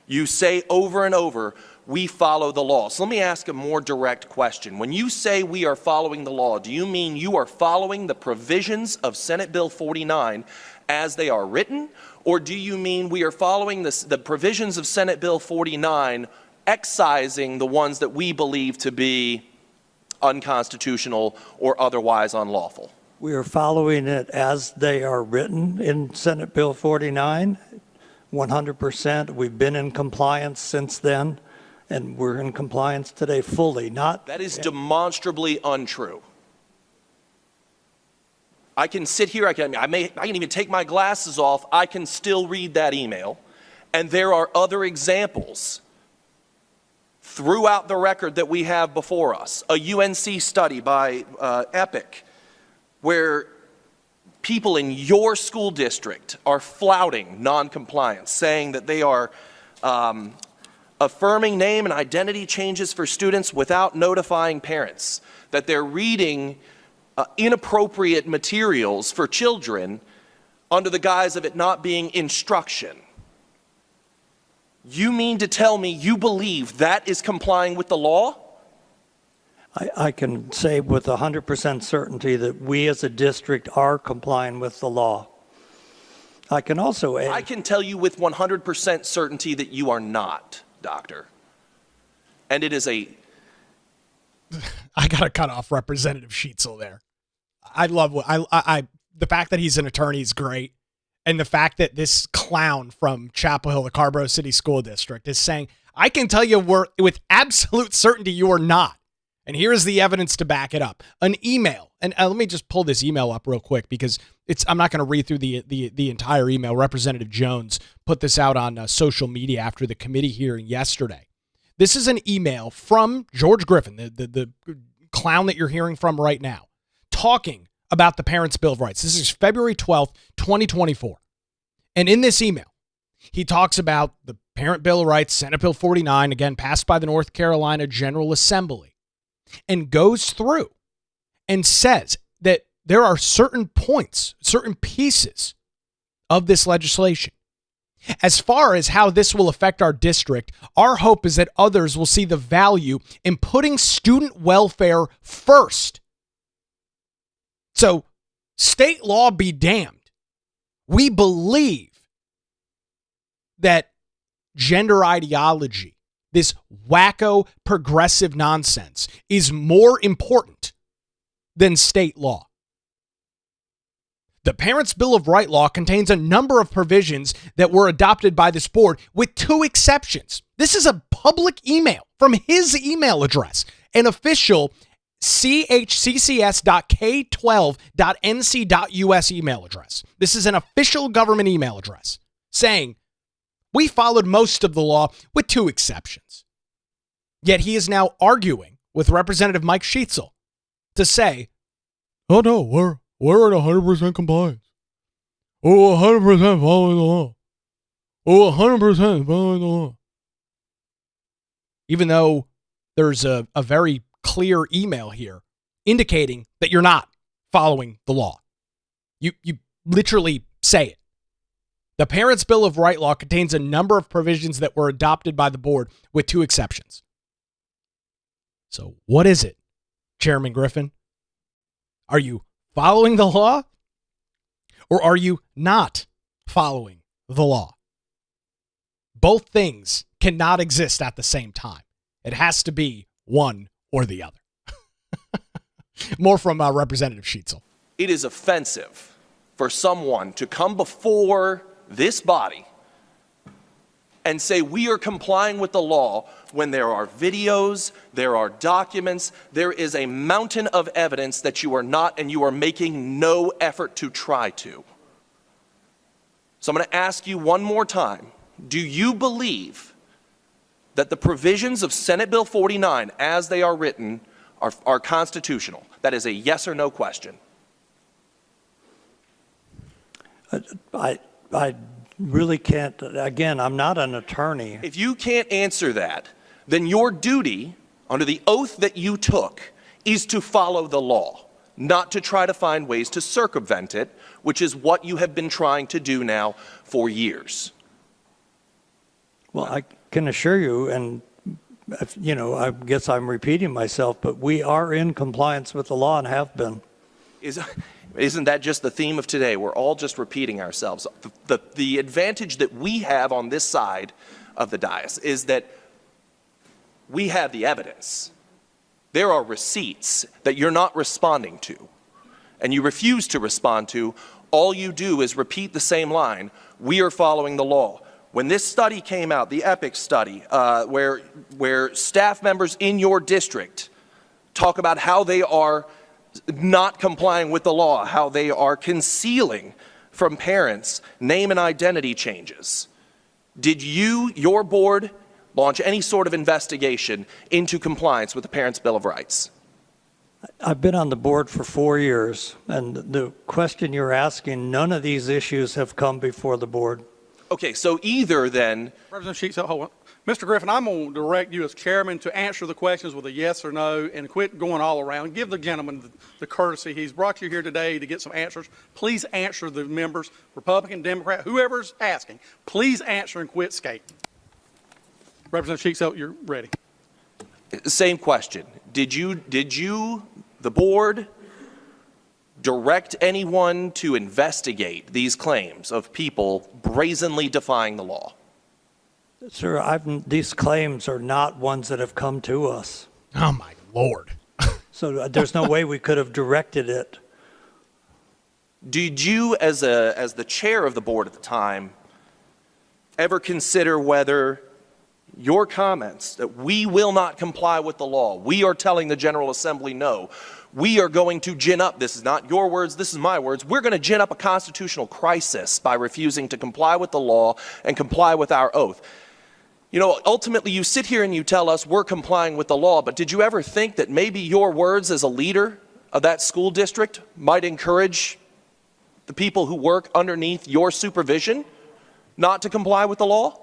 You say over and over, we follow the law. So let me ask a more direct question. When you say we are following the law, do you mean you are following the provisions of Senate Bill 49 as they are written, or do you mean we are following the provisions of Senate Bill 49, excising the ones that we believe to be unconstitutional or otherwise unlawful? We are following it as they are written in Senate Bill 49, 100%. We've been in compliance since then, and we're in compliance today fully. That is demonstrably untrue. I can sit here, I can even take my glasses off, I can still read that email, and there are other examples throughout the record that we have before us. A UNC study by Epic, where people in your school district are flouting noncompliance, saying that they are affirming name and identity changes for students without notifying parents, that they're reading inappropriate materials for children under the guise of it not being instruction. You mean to tell me you believe that is complying with the law? I can say with 100% certainty that we as a district are complying with the law. I can also add, I can tell you with 100% certainty that you are not, Doctor. And it is a... I gotta cut off Representative Sheetzel there. I love what the fact that he's an attorney is great, and the fact that this clown from Chapel Hill, the Carborough City School District, is saying, "I can tell you with absolute certainty you are not, and here is the evidence to back it up." An email, and let me just pull this email up real quick because I'm not going to read through the entire email. Representative Jones put this out on social media after the committee hearing yesterday. This is an email from George Griffin, the clown that you're hearing from right now, talking about the Parents' Bill of Rights. This is February 12th, 2024. And in this email, he talks about the Parent Bill of Rights, Senate Bill 49, again, passed by the North Carolina General Assembly, and goes through and says that there are certain points, certain pieces of this legislation. As far as how this will affect our district, our hope is that others will see the value in putting student welfare first. So, state law be damned. We believe that gender ideology, this wacko progressive nonsense, is more important than state law. The Parents' Bill of Rights law contains a number of provisions that were adopted by this board, with two exceptions. This is a public email from his email address, an official chccs.k12.nc.us email address. This is an official government email address saying, we followed most of the law with two exceptions. Yet he is now arguing with Representative Mike Sheetzel to say, oh no, we're at 100% compliance. Oh, 100% following the law. Oh, 100% following the law. Even though there's a very clear email here indicating that you're not following the law. You literally say it. The Parents' Bill of Rights law contains a number of provisions that were adopted by the board with two exceptions. So what is it, Chairman Griffin? Are you following the law, or are you not following the law? Both things cannot exist at the same time. It has to be one or the other. More from Representative Sheetzel. It is offensive for someone to come before this body and say we are complying with the law when there are videos, there are documents, there is a mountain of evidence that you are not, and you are making no effort to try to. So I'm going to ask you one more time. Do you believe that the provisions of Senate Bill 49 as they are written are constitutional? That is a yes or no question. I really can't. Again, I'm not an attorney. If you can't answer that, then your duty under the oath that you took is to follow the law, not to try to find ways to circumvent it, which is what you have been trying to do now for years. Well, I can assure you, and I guess I'm repeating myself, but we are in compliance with the law and have been. Isn't that just the theme of today? We're all just repeating ourselves. The advantage that we have on this side of the dais is that we have the evidence. There are receipts that you're not responding to, and you refuse to respond to. All you do is repeat the same line: we are following the law. When this study came out, the EPIC study, where staff members in your district talk about how they are not complying with the law, how they are concealing from parents name and identity changes, did your board, launch any sort of investigation into compliance with the Parents' Bill of Rights? I've been on the board for 4 years, and the question you're asking, none of these issues have come before the board. Okay, so either then, Representative Sheets, hold on. Mr. Griffin, I'm going to direct you as chairman to answer the questions with a yes or no and quit going all around. Give the gentleman the courtesy. He's brought you here today to get some answers. Please answer the members, Republican, Democrat, whoever's asking. Please answer and quit skating. Representative Sheets, you're ready. same question. Did you, the board, direct anyone to investigate these claims of people brazenly defying the law? Sir, these claims are not ones that have come to us. Oh, my Lord. So there's no way we could have directed it. Did you, as the chair of the board at the time, ever consider whether your comments that we will not comply with the law, we are telling the General Assembly no, we are going to gin up, this is not your words, this is my words, we're going to gin up a constitutional crisis by refusing to comply with the law and comply with our oath? You know, ultimately you sit here and you tell us we're complying with the law, but did you ever think that maybe your words as a leader of that school district might encourage the people who work underneath your supervision not to comply with the law?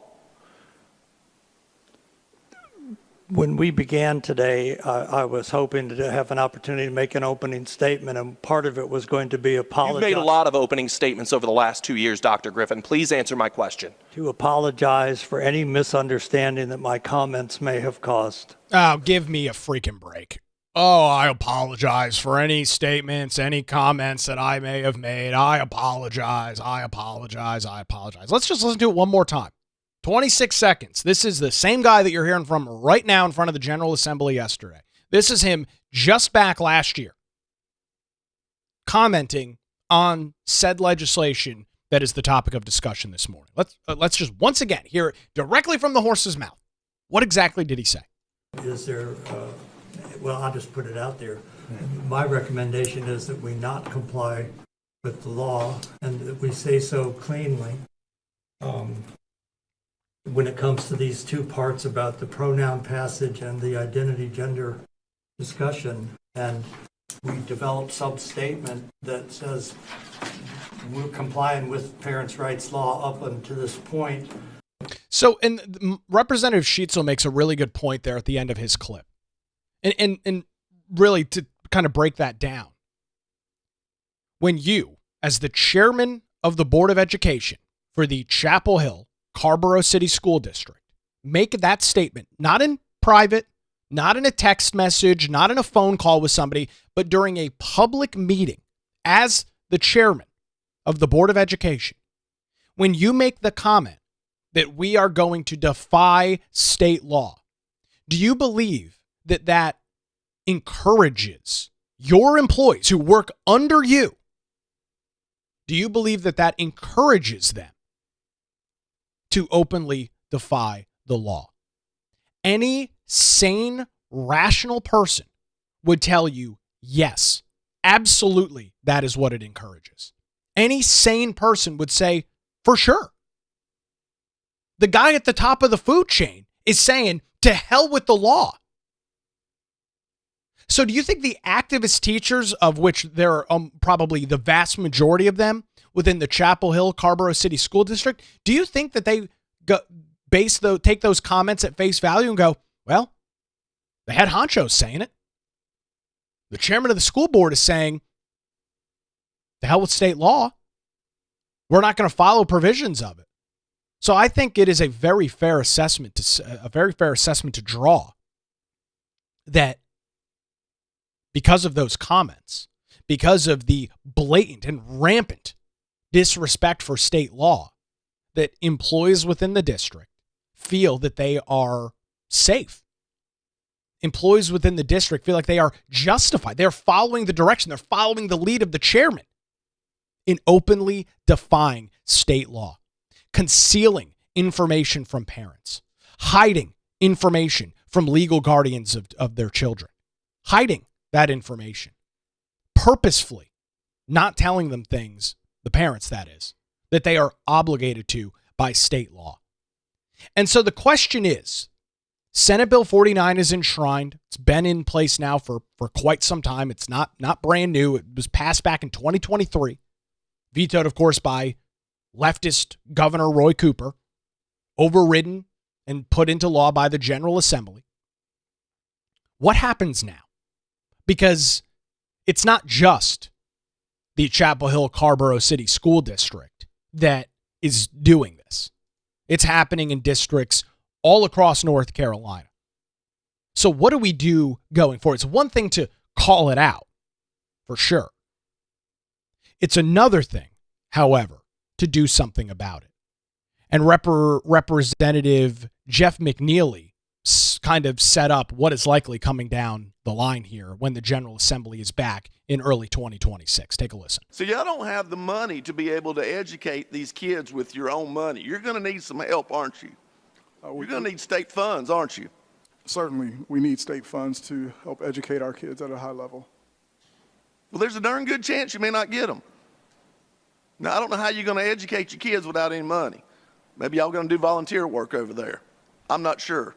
When we began today, I was hoping to have an opportunity to make an opening statement, and part of it was going to be You've apologize. made a lot of opening statements over the last 2 years, Dr. Griffin. Please answer my question. To apologize for any misunderstanding that my comments may have caused. Oh, give me a freaking break. Oh, I apologize for any statements, any comments that I may have made. I apologize. I apologize. I apologize. Let's just listen to it one more time. 26 seconds. This is the same guy that you're hearing from right now in front of the General Assembly yesterday. This is him just back last year commenting on said legislation that is the topic of discussion this morning. Let's just once again hear it directly from the horse's mouth. What exactly did he say? Is there, well, I'll just put it out there. My recommendation is that we not comply with the law and that we say so cleanly. When it comes to these two parts about the pronoun passage and the identity gender discussion, and we developed some statement that says we're complying with parents' rights law up until this point. So, and Representative Sheetzel makes a really good point there at the end of his clip. And really to kind of break that down. When you, as the chairman of the Board of Education for the Chapel Hill Carrboro City School District, make that statement, not in private, not in a text message, not in a phone call with somebody, but during a public meeting as the chairman of the Board of Education, when you make the comment that we are going to defy state law, do you believe that that encourages your employees who work under you? Do you believe that that encourages them to openly defy the law? Any sane, rational person would tell you, yes, absolutely, that is what it encourages. Any sane person would say, for sure. The guy at the top of the food chain is saying, to hell with the law. So do you think the activist teachers, of which there are probably the vast majority of them within the Chapel Hill Carrboro City School District, do you think that they take those comments at face value and go, well, the head honcho's saying it. The chairman of the school board is saying, the hell with state law. We're not going to follow provisions of it. So I think it is a very fair assessment to draw that because of those comments, because of the blatant and rampant disrespect for state law, that employees within the district feel that they are safe. Employees within the district feel like they are justified. They're following the direction. They're following the lead of the chairman in openly defying state law, concealing information from parents, hiding information from legal guardians of their children, hiding that information, purposefully not telling them things, the parents that is, that they are obligated to by state law. And so the question is, Senate Bill 49 is enshrined. It's been in place now for quite some time. It's not brand new. It was passed back in 2023, vetoed, of course, by leftist Governor Roy Cooper, overridden and put into law by the General Assembly. What happens now? Because it's not just the Chapel Hill Carborough City School District that is doing this. It's happening in districts all across North Carolina. So what do we do going forward? It's one thing to call it out, for sure. It's another thing, however, to do something about it. And Representative Jeff McNeely kind of set up what is likely coming down the line here when the General Assembly is back in early 2026. Take a listen. So y'all don't have the money to be able to educate these kids with your own money. You're going to need some help, aren't you? You're going to need state funds, aren't you? Certainly, we need state funds to help educate our kids at a high level. Well, there's a darn good chance you may not get them. Now, I don't know how you're going to educate your kids without any money. Maybe y'all going to do volunteer work over there. I'm not sure.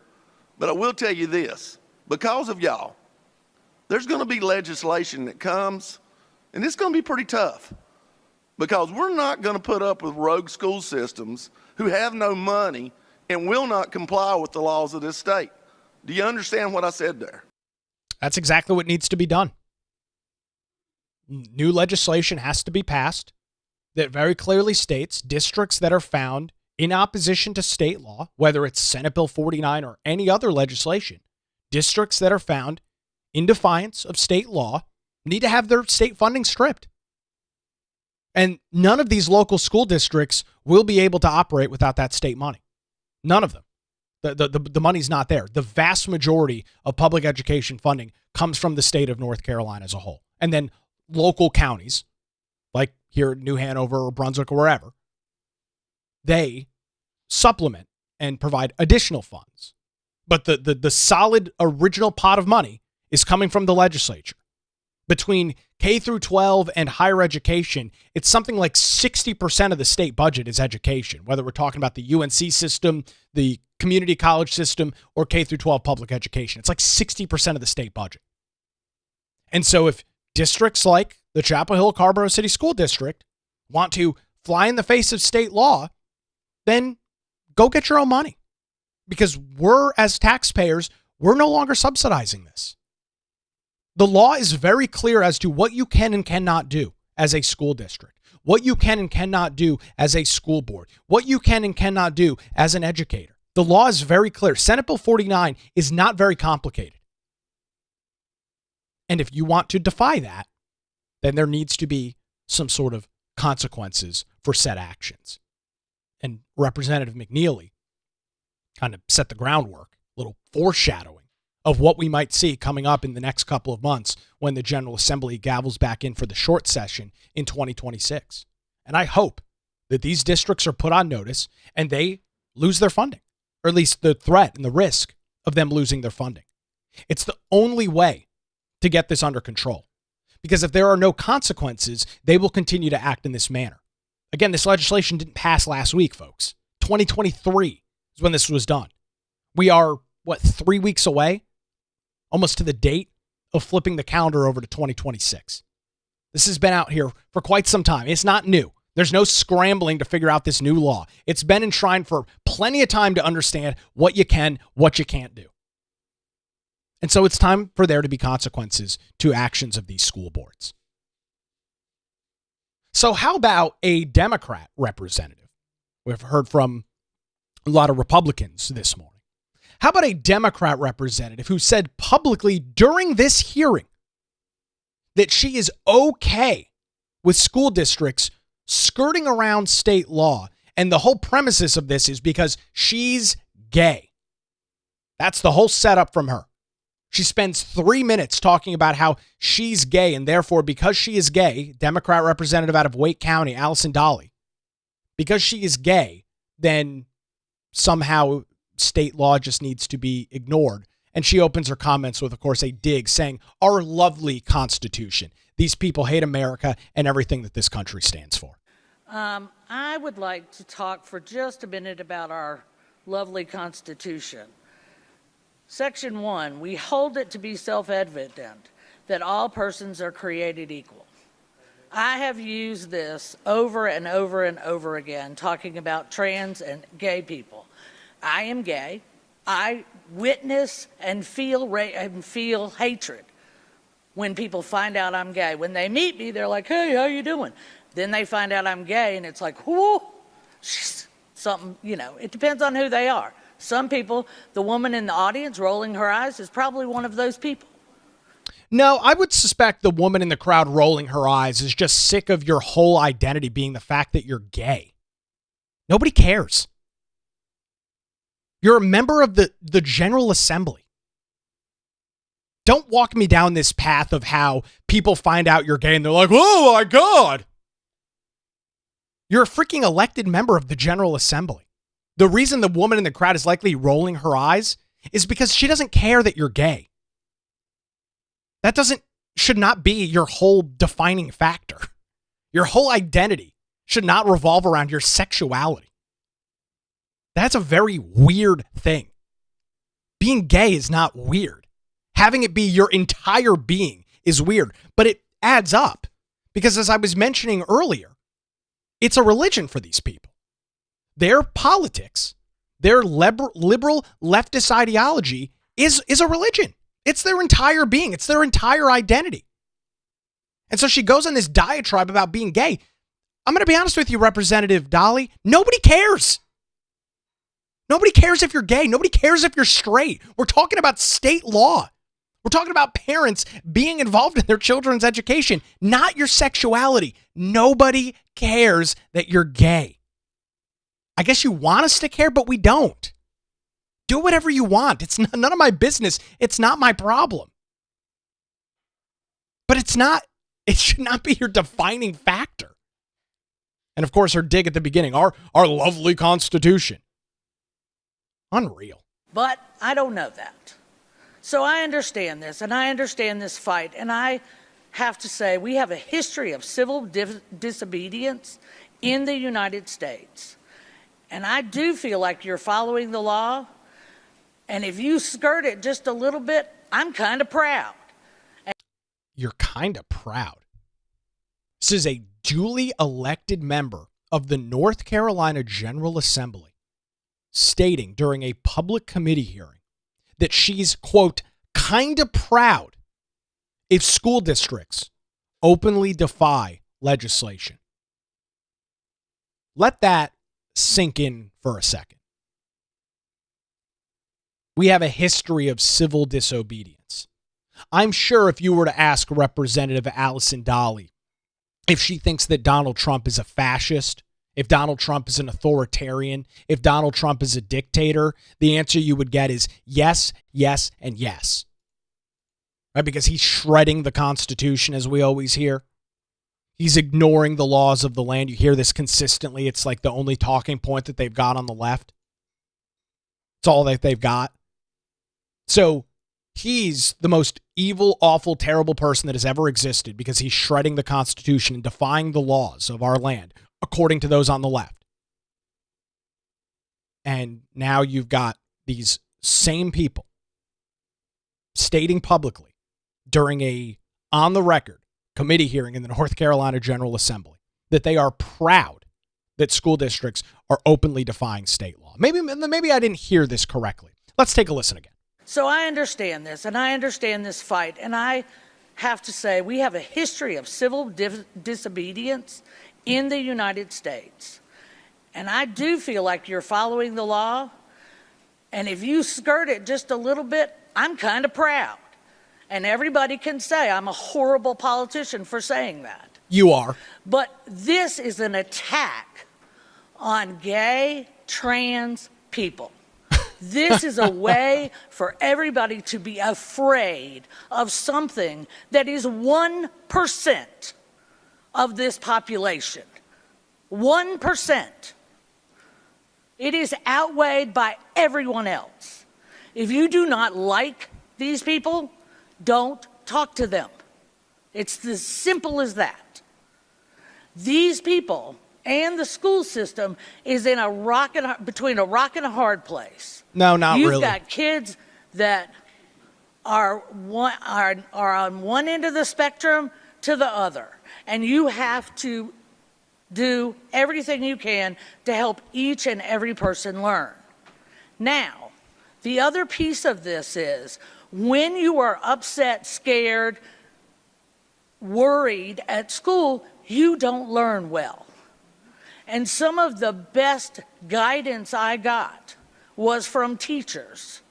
But I will tell you this. Because of y'all, there's going to be legislation that comes, and it's going to be pretty tough. Because we're not going to put up with rogue school systems who have no money and will not comply with the laws of this state. Do you understand what I said there? That's exactly what needs to be done. New legislation has to be passed that very clearly states districts that are found in opposition to state law, whether it's Senate Bill 49 or any other legislation, districts that are found in defiance of state law need to have their state funding stripped. And none of these local school districts will be able to operate without that state money. None of them. The money's not there. The vast majority of public education funding comes from the state of North Carolina as a whole. And then local counties, like here in New Hanover or Brunswick or wherever, they supplement and provide additional funds. But the solid original pot of money is coming from the legislature. Between K through 12 and higher education, it's something like 60% of the state budget is education, whether we're talking about the UNC system, the community college system, or K through 12 public education. It's like 60% of the state budget. And so if districts like the Chapel Hill Carborough City School District want to fly in the face of state law, then go get your own money. Because we're, as taxpayers, we're no longer subsidizing this. The law is very clear as to what you can and cannot do as a school district, what you can and cannot do as a school board, what you can and cannot do as an educator. The law is very clear. Senate Bill 49 is not very complicated. And if you want to defy that, then there needs to be some sort of consequences for said actions. And Representative McNeely kind of set the groundwork, a little foreshadowing of what we might see coming up in the next couple of months when the General Assembly gavels back in for the short session in 2026. And I hope that these districts are put on notice and they lose their funding, or at least the threat and the risk of them losing their funding. It's the only way to get this under control. Because if there are no consequences, they will continue to act in this manner. Again, this legislation didn't pass last week, folks. 2023 is when this was done. We are, 3 weeks away? Almost to the date of flipping the calendar over to 2026. This has been out here for quite some time. It's not new. There's no scrambling to figure out this new law. It's been enshrined for plenty of time to understand what you can, what you can't do. And so it's time for there to be consequences to actions of these school boards. So how about a Democrat representative? We've heard from a lot of Republicans this morning. How about a Democrat representative who said publicly during this hearing that she is okay with school districts skirting around state law? And the whole premises of this is because she's gay. That's the whole setup from her. She spends 3 minutes talking about how she's gay, and therefore, because she is gay, Democrat representative out of Wake County, Allison Dolly, because she is gay, then somehow state law just needs to be ignored. And she opens her comments with, of course, a dig saying, our lovely Constitution. These people hate America and everything that this country stands for. I would like to talk for just a minute about our lovely Constitution. Section 1, we hold it to be self-evident that all persons are created equal. I have used this over and over and over again, talking about trans and gay people. I am gay. I witness and feel hatred when people find out I'm gay. When they meet me, they're like, hey, how you doing? Then they find out I'm gay, and it's like, whoo, something, it depends on who they are. Some people, the woman in the audience rolling her eyes is probably one of those people. No, I would suspect the woman in the crowd rolling her eyes is just sick of your whole identity being the fact that you're gay. Nobody cares. You're a member of the General Assembly. Don't walk me down this path of how people find out you're gay and they're like, oh my God. You're a freaking elected member of the General Assembly. The reason the woman in the crowd is likely rolling her eyes is because she doesn't care that you're gay. That should not be your whole defining factor. Your whole identity should not revolve around your sexuality. That's a very weird thing. Being gay is not weird. Having it be your entire being is weird, but it adds up because, as I was mentioning earlier, it's a religion for these people. Their politics, their liberal leftist ideology is a religion. It's their entire being. It's their entire identity. And so she goes on this diatribe about being gay. I'm going to be honest with you, Representative Dolly. Nobody cares. Nobody cares if you're gay. Nobody cares if you're straight. We're talking about state law. We're talking about parents being involved in their children's education, not your sexuality. Nobody cares that you're gay. I guess you want us to care, but we don't. Do whatever you want. It's none of my business. It's not my problem. But it should not be your defining factor. And of course, her dig at the beginning, our lovely Constitution. Unreal. But I don't know that. So I understand this, and I understand this fight, and I have to say we have a history of civil disobedience in the United States. And I do feel like you're following the law, and if you skirt it just a little bit, I'm kind of proud. You're kind of proud. This is a duly elected member of the North Carolina General Assembly stating during a public committee hearing that she's, quote, kind of proud if school districts openly defy legislation. Let that sink in for a second. We have a history of civil disobedience. I'm sure if you were to ask Representative Allison Dolly if she thinks that Donald Trump is a fascist, if Donald Trump is an authoritarian, if Donald Trump is a dictator, the answer you would get is yes, yes, and yes. Right? Because he's shredding the Constitution, as we always hear. He's ignoring the laws of the land. You hear this consistently. It's like the only talking point that they've got on the left. It's all that they've got. So he's the most evil, awful, terrible person that has ever existed because he's shredding the Constitution and defying the laws of our land, according to those on the left. And now you've got these same people stating publicly during a on-the-record committee hearing in the North Carolina General Assembly that they are proud that school districts are openly defying state law. Maybe I didn't hear this correctly. Let's take a listen again. So I understand this, and I understand this fight, and I have to say we have a history of civil disobedience in the United States. And I do feel like you're following the law. And if you skirt it just a little bit, I'm kind of proud. And everybody can say I'm a horrible politician for saying that. You are. But this is an attack on gay, trans people. This is a way for everybody to be afraid of something that is 1% of this population. 1%. It is outweighed by everyone else. If you do not like these people, don't talk to them. It's as simple as that. These people and the school system is in between a rock and a hard place. No, not You've really. got kids that are on one end of the spectrum to the other, and you have to do everything you can to help each and every person learn. Now, the other piece of this is when you are upset, scared, worried at school, you don't learn well. And some of the best guidance I got was from teachers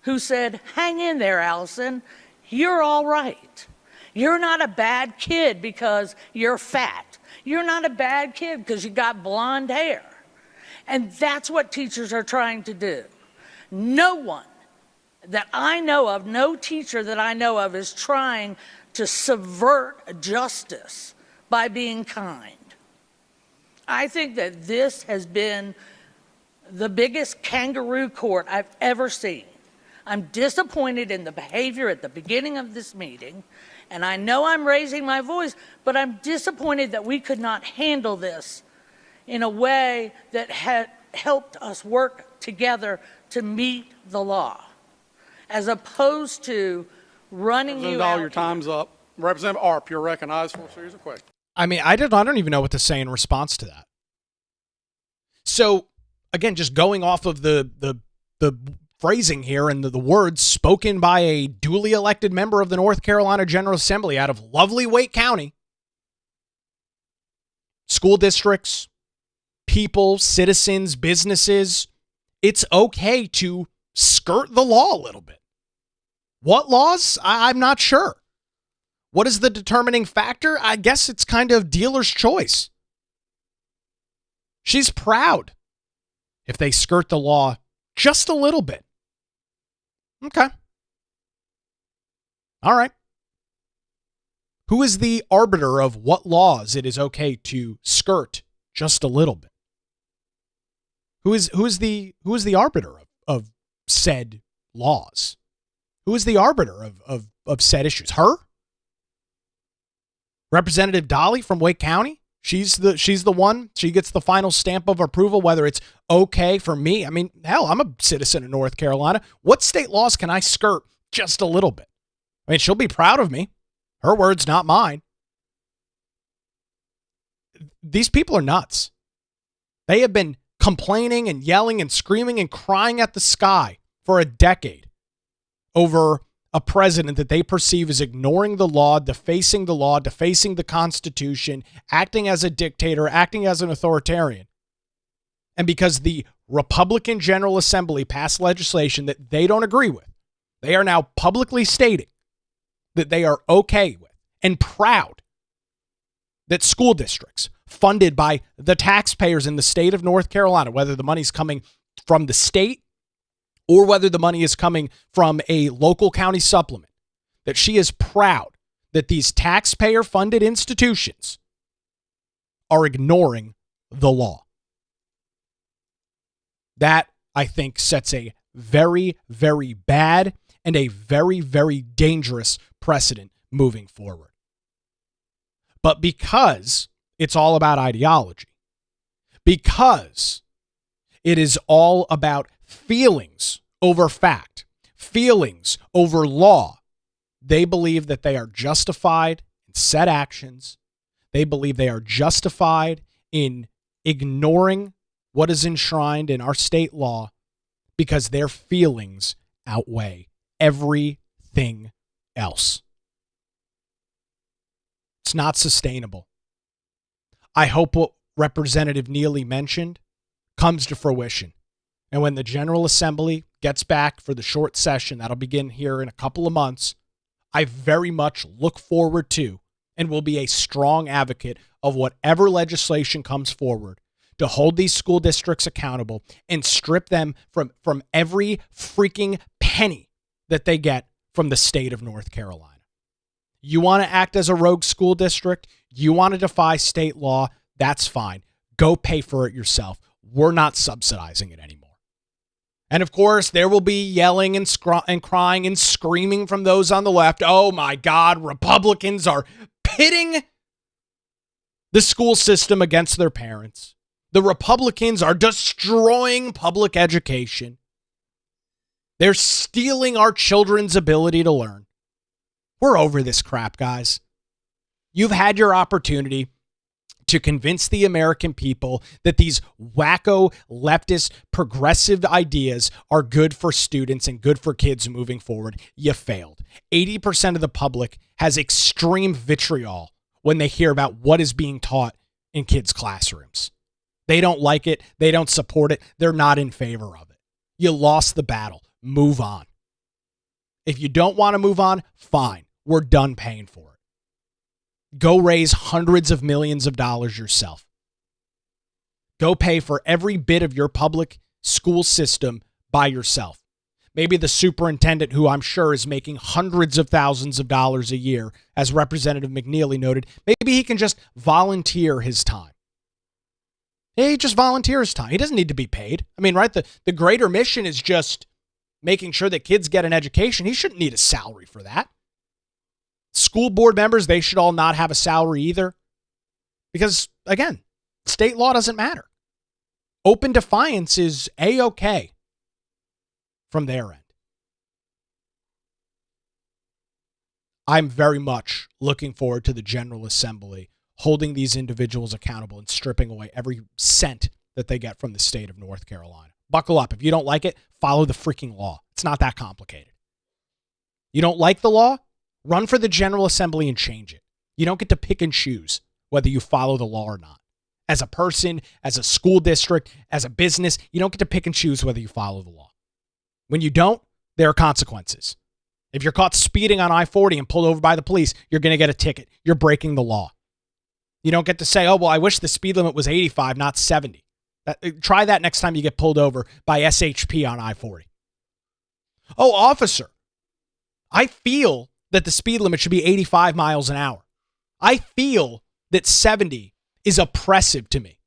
who said, hang in there, Allison, you're all right. You're not a bad kid because you're fat. You're not a bad kid because you got blonde hair. And that's what teachers are trying to do. No one that I know of, no teacher that I know of is trying to subvert justice by being kind. I think that this has been the biggest kangaroo court I've ever seen. I'm disappointed in the behavior at the beginning of this meeting, and I know I'm raising my voice, but I'm disappointed that we could not handle this in a way that had helped us work together to meet the law, as opposed to running you Representative out. Dahl, your time's up. Representative Arp, you're recognized for a series of questions. I mean, I don't even know what to say in response to that. So, again, just going off of the phrasing here and the words spoken by a duly elected member of the North Carolina General Assembly out of lovely Wake County, school districts, people, citizens, businesses, it's okay to skirt the law a little bit. What laws? I'm not sure. What is the determining factor? I guess it's kind of dealer's choice. She's proud if they skirt the law just a little bit. Okay. All right. Who is the arbiter of what laws it is okay to skirt just a little bit? Who is the arbiter of said laws? Who is the arbiter of said issues? Her? Representative Dolly from Wake County? She's the one. She gets the final stamp of approval, whether it's okay for me. I mean, hell, I'm a citizen of North Carolina. What state laws can I skirt just a little bit? I mean, she'll be proud of me. Her words, not mine. These people are nuts. They have been complaining and yelling and screaming and crying at the sky for a decade over a president that they perceive as ignoring the law, defacing the Constitution, acting as a dictator, acting as an authoritarian. And because the Republican General Assembly passed legislation that they don't agree with, they are now publicly stating that they are okay with and proud that school districts funded by the taxpayers in the state of North Carolina, whether the money's coming from the state or whether the money is coming from a local county supplement, that she is proud that these taxpayer-funded institutions are ignoring the law. That, I think, sets a very, very bad and a very, very dangerous precedent moving forward. But because it's all about ideology, because it is all about feelings over fact, feelings over law, they believe that they are justified in said actions. They believe they are justified in ignoring what is enshrined in our state law because their feelings outweigh everything else. It's not sustainable. I hope what Representative Neely mentioned comes to fruition. And when the General Assembly gets back for the short session, that'll begin here in a couple of months, I very much look forward to and will be a strong advocate of whatever legislation comes forward to hold these school districts accountable and strip them from every freaking penny that they get from the state of North Carolina. You want to act as a rogue school district? You want to defy state law? That's fine. Go pay for it yourself. We're not subsidizing it anymore. And of course, there will be yelling and crying and screaming from those on the left. Oh my God, Republicans are pitting the school system against their parents. The Republicans are destroying public education. They're stealing our children's ability to learn. We're over this crap, guys. You've had your opportunity to convince the American people that these wacko, leftist, progressive ideas are good for students and good for kids moving forward. You failed. 80% of the public has extreme vitriol when they hear about what is being taught in kids' classrooms. They don't like it. They don't support it. They're not in favor of it. You lost the battle. Move on. If you don't want to move on, fine. We're done paying for it. Go raise hundreds of millions of dollars yourself. Go pay for every bit of your public school system by yourself. Maybe the superintendent, who I'm sure is making hundreds of thousands of dollars a year, as Representative McNeely noted, maybe he can just volunteer his time. He just volunteers time. He doesn't need to be paid. I mean, right? The greater mission is just making sure that kids get an education. He shouldn't need a salary for that. School board members, they should all not have a salary either. Because, again, state law doesn't matter. Open defiance is A-okay from their end. I'm very much looking forward to the General Assembly holding these individuals accountable and stripping away every cent that they get from the state of North Carolina. Buckle up. If you don't like it, follow the freaking law. It's not that complicated. You don't like the law? Run for the General Assembly and change it. You don't get to pick and choose whether you follow the law or not. As a person, as a school district, as a business, you don't get to pick and choose whether you follow the law. When you don't, there are consequences. If you're caught speeding on I-40 and pulled over by the police, you're going to get a ticket. You're breaking the law. You don't get to say, oh, well, I wish the speed limit was 85, not 70. Try that next time you get pulled over by SHP on I-40. Oh, officer, I feel that the speed limit should be 85 miles an hour. I feel that 70 is oppressive to me.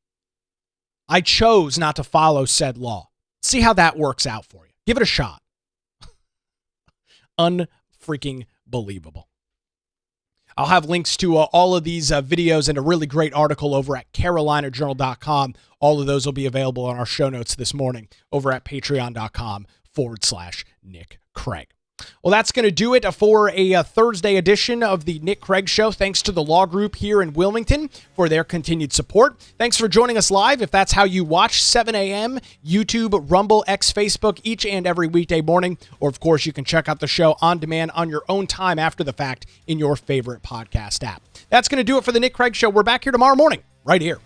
I chose not to follow said law. See how that works out for you. Give it a shot. Unfreaking believable. I'll have links to all of these videos and a really great article over at carolinajournal.com. All of those will be available on our show notes this morning over at patreon.com/Nick Craig. Well, that's going to do it for a Thursday edition of the Nick Craig Show. Thanks to the Law Group here in Wilmington for their continued support. Thanks for joining us live. If that's how you watch, 7 a.m., YouTube, Rumble, X, Facebook, each and every weekday morning. Or, of course, you can check out the show on demand on your own time after the fact in your favorite podcast app. That's going to do it for the Nick Craig Show. We're back here tomorrow morning, right here